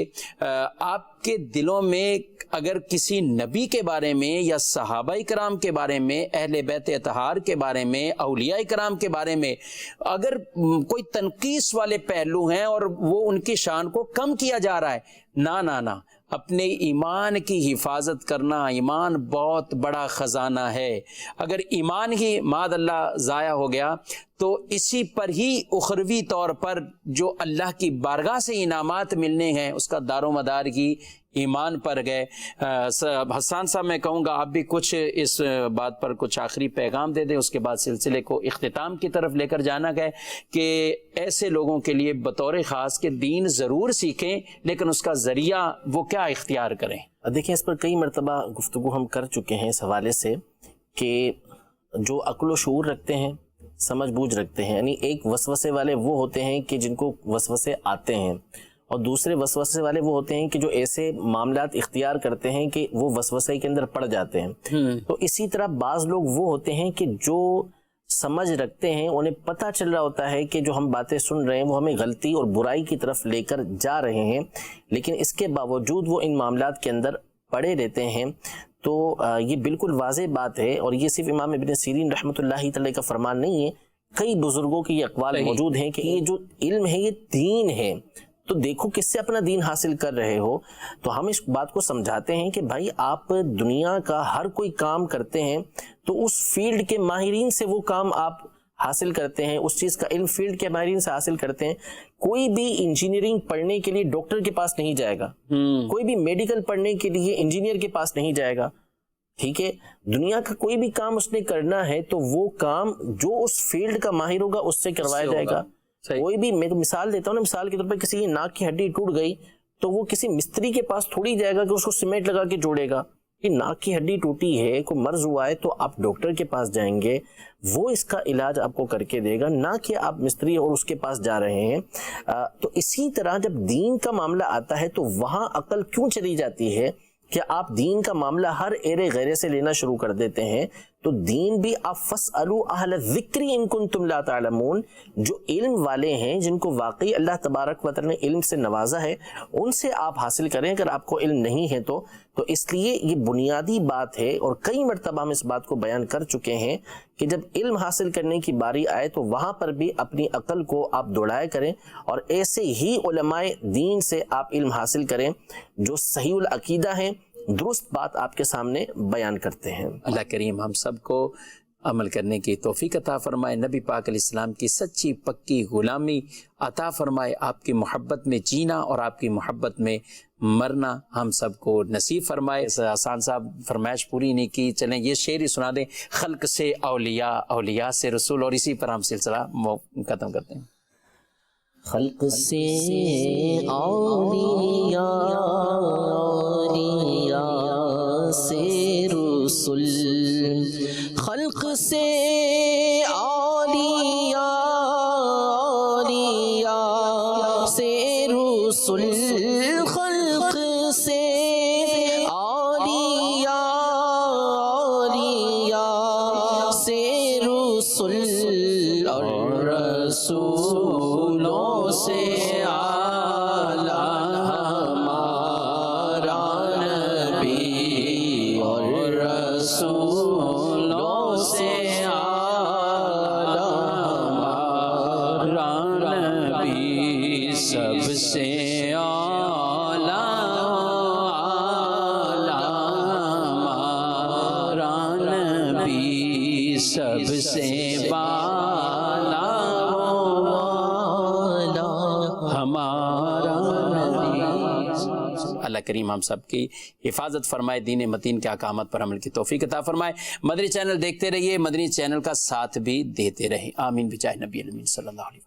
آپ کے دلوں میں اگر کسی نبی کے بارے میں یا صحابہ کرام کے بارے میں, اہل بیت اطہار کے بارے میں, اولیاء کرام کے بارے میں اگر کوئی تنقیص والے پہلو ہیں اور وہ ان کی شان کو کم کیا جا رہا ہے, نہ اپنے ایمان کی حفاظت کرنا. ایمان بہت بڑا خزانہ ہے. اگر ایمان ہی معاذ اللہ ضائع ہو گیا تو اسی پر ہی اخروی طور پر جو اللہ کی بارگاہ سے انعامات ملنے ہیں اس کا دار و مدار ہی ایمان پر گئے. حسان صاحب, میں کہوں گا آپ بھی کچھ اس بات پر کچھ آخری پیغام دے دیں, اس کے بعد سلسلے کو اختتام کی طرف لے کر جانا گئے کہ ایسے لوگوں کے لیے بطور خاص کہ دین ضرور سیکھیں لیکن اس کا ذریعہ وہ کیا اختیار کریں.
دیکھیں, اس پر کئی مرتبہ گفتگو ہم کر چکے ہیں اس حوالے سے کہ جو عقل و شعور رکھتے ہیں, سمجھ بوجھ رکھتے ہیں, یعنی ایک وسوسے والے وہ ہوتے ہیں کہ جن کو وسوسے آتے ہیں, اور دوسرے وسوسے والے وہ ہوتے ہیں کہ جو ایسے معاملات اختیار کرتے ہیں کہ وہ وسوسے کے اندر پڑ جاتے ہیں. تو اسی طرح بعض لوگ وہ ہوتے ہیں کہ جو سمجھ رکھتے ہیں, انہیں پتہ چل رہا ہوتا ہے کہ جو ہم باتیں سن رہے ہیں وہ ہمیں غلطی اور برائی کی طرف لے کر جا رہے ہیں, لیکن اس کے باوجود وہ ان معاملات کے اندر پڑے رہتے ہیں. تو یہ بالکل واضح بات ہے, اور یہ صرف امام ابن سیرین رحمۃ اللہ تعالی کا فرمان نہیں ہے, کئی بزرگوں کی یہ اقوال موجود ہیں کہ یہ جو علم ہے یہ دین ہے. تو دیکھو کس سے اپنا دین حاصل کر رہے ہو. تو ہم اس بات کو سمجھاتے ہیں کہ بھائی آپ دنیا کا ہر کوئی کام کرتے ہیں تو اس فیلڈ کے ماہرین سے وہ کام آپ حاصل کرتے ہیں, اس چیز کا علم فیلڈ کے ماہرین سے حاصل کرتے ہیں. کوئی بھی انجینئرنگ پڑھنے کے لیے ڈاکٹر کے پاس نہیں جائے گا, کوئی بھی میڈیکل پڑھنے کے لیے انجینئر کے پاس نہیں جائے گا. ٹھیک ہے, دنیا کا کوئی بھی کام اس نے کرنا ہے تو وہ کام جو اس فیلڈ کا ماہر ہوگا اس سے کروایا جائے گا. کوئی بھی, میں تو مثال دیتا ہوں نا, مثال کے طور پر کسی کی ناک کی ہڈی ٹوٹ گئی تو وہ کسی مستری کے پاس تھوڑی جائے گا کہ اس کو سیمنٹ لگا کے جوڑے گا. کہ ناک کی ہڈی ٹوٹی ہے, کوئی مرض ہوا ہے, تو آپ ڈاکٹر کے پاس جائیں گے, وہ اس کا علاج آپ کو کر کے دے گا, نہ کہ آپ مستری اور اس کے پاس جا رہے ہیں. تو اسی طرح جب دین کا معاملہ آتا ہے تو وہاں عقل کیوں چلی جاتی ہے کہ آپ دین کا معاملہ ہر ایرے غیرے سے لینا شروع کر دیتے ہیں. تو دین بھی آپ فَاسْأَلُوا أَهْلَ الذِّكْرِ إِن كُنتُمْ لَا تَعْلَمُونَ, جو علم والے ہیں, جن کو واقعی اللہ تبارک و تعالی نے علم سے نوازا ہے, ان سے آپ حاصل کریں اگر آپ کو علم نہیں ہے تو. اس لیے یہ بنیادی بات ہے, اور کئی مرتبہ ہم اس بات کو بیان کر چکے ہیں کہ جب علم حاصل کرنے کی باری آئے تو وہاں پر بھی اپنی عقل کو آپ دوڑائے کریں, اور ایسے ہی علماء دین سے آپ علم حاصل کریں جو صحیح العقیدہ ہیں, درست بات آپ کے سامنے بیان کرتے ہیں.
اللہ کریم ہم سب کو عمل کرنے کی توفیق عطا فرمائے، نبی پاک علیہ السلام کی سچی پکی غلامی عطا فرمائے، آپ کی محبت میں جینا اور آپ کی محبت میں مرنا ہم سب کو نصیب فرمائے۔ حسان صاحب فرمائش پوری نہیں کی، چلیں یہ شعر ہی سنا دیں، خلق سے اولیاء، اولیاء سے رسول، اور اسی پر ہم سلسلہ ختم کرتے ہیں۔
خلق سے اولیاء، اولیاء سے رسول، خلق سے اولیاء، اولیاء سے رسول، خلق سے اولیاء، اولیاء سے رسول، اور رسولوں سے اعلیٰ ہمارا نبی، اور رسولوں سے اعلیٰ ہمارا نبی، سب سے اعلیٰ ہمارا نبی، سب سے بالا ہمارا نبی۔
اللہ کریم ہم سب کی حفاظت فرمائے، دین متین کے احکامات پر عمل کی توفیق عطا فرمائے۔ مدنی چینل دیکھتے رہیے، مدنی چینل کا ساتھ بھی دیتے رہیں، آمین بجاہ نبی الامین صلی اللہ علیہ وسلم۔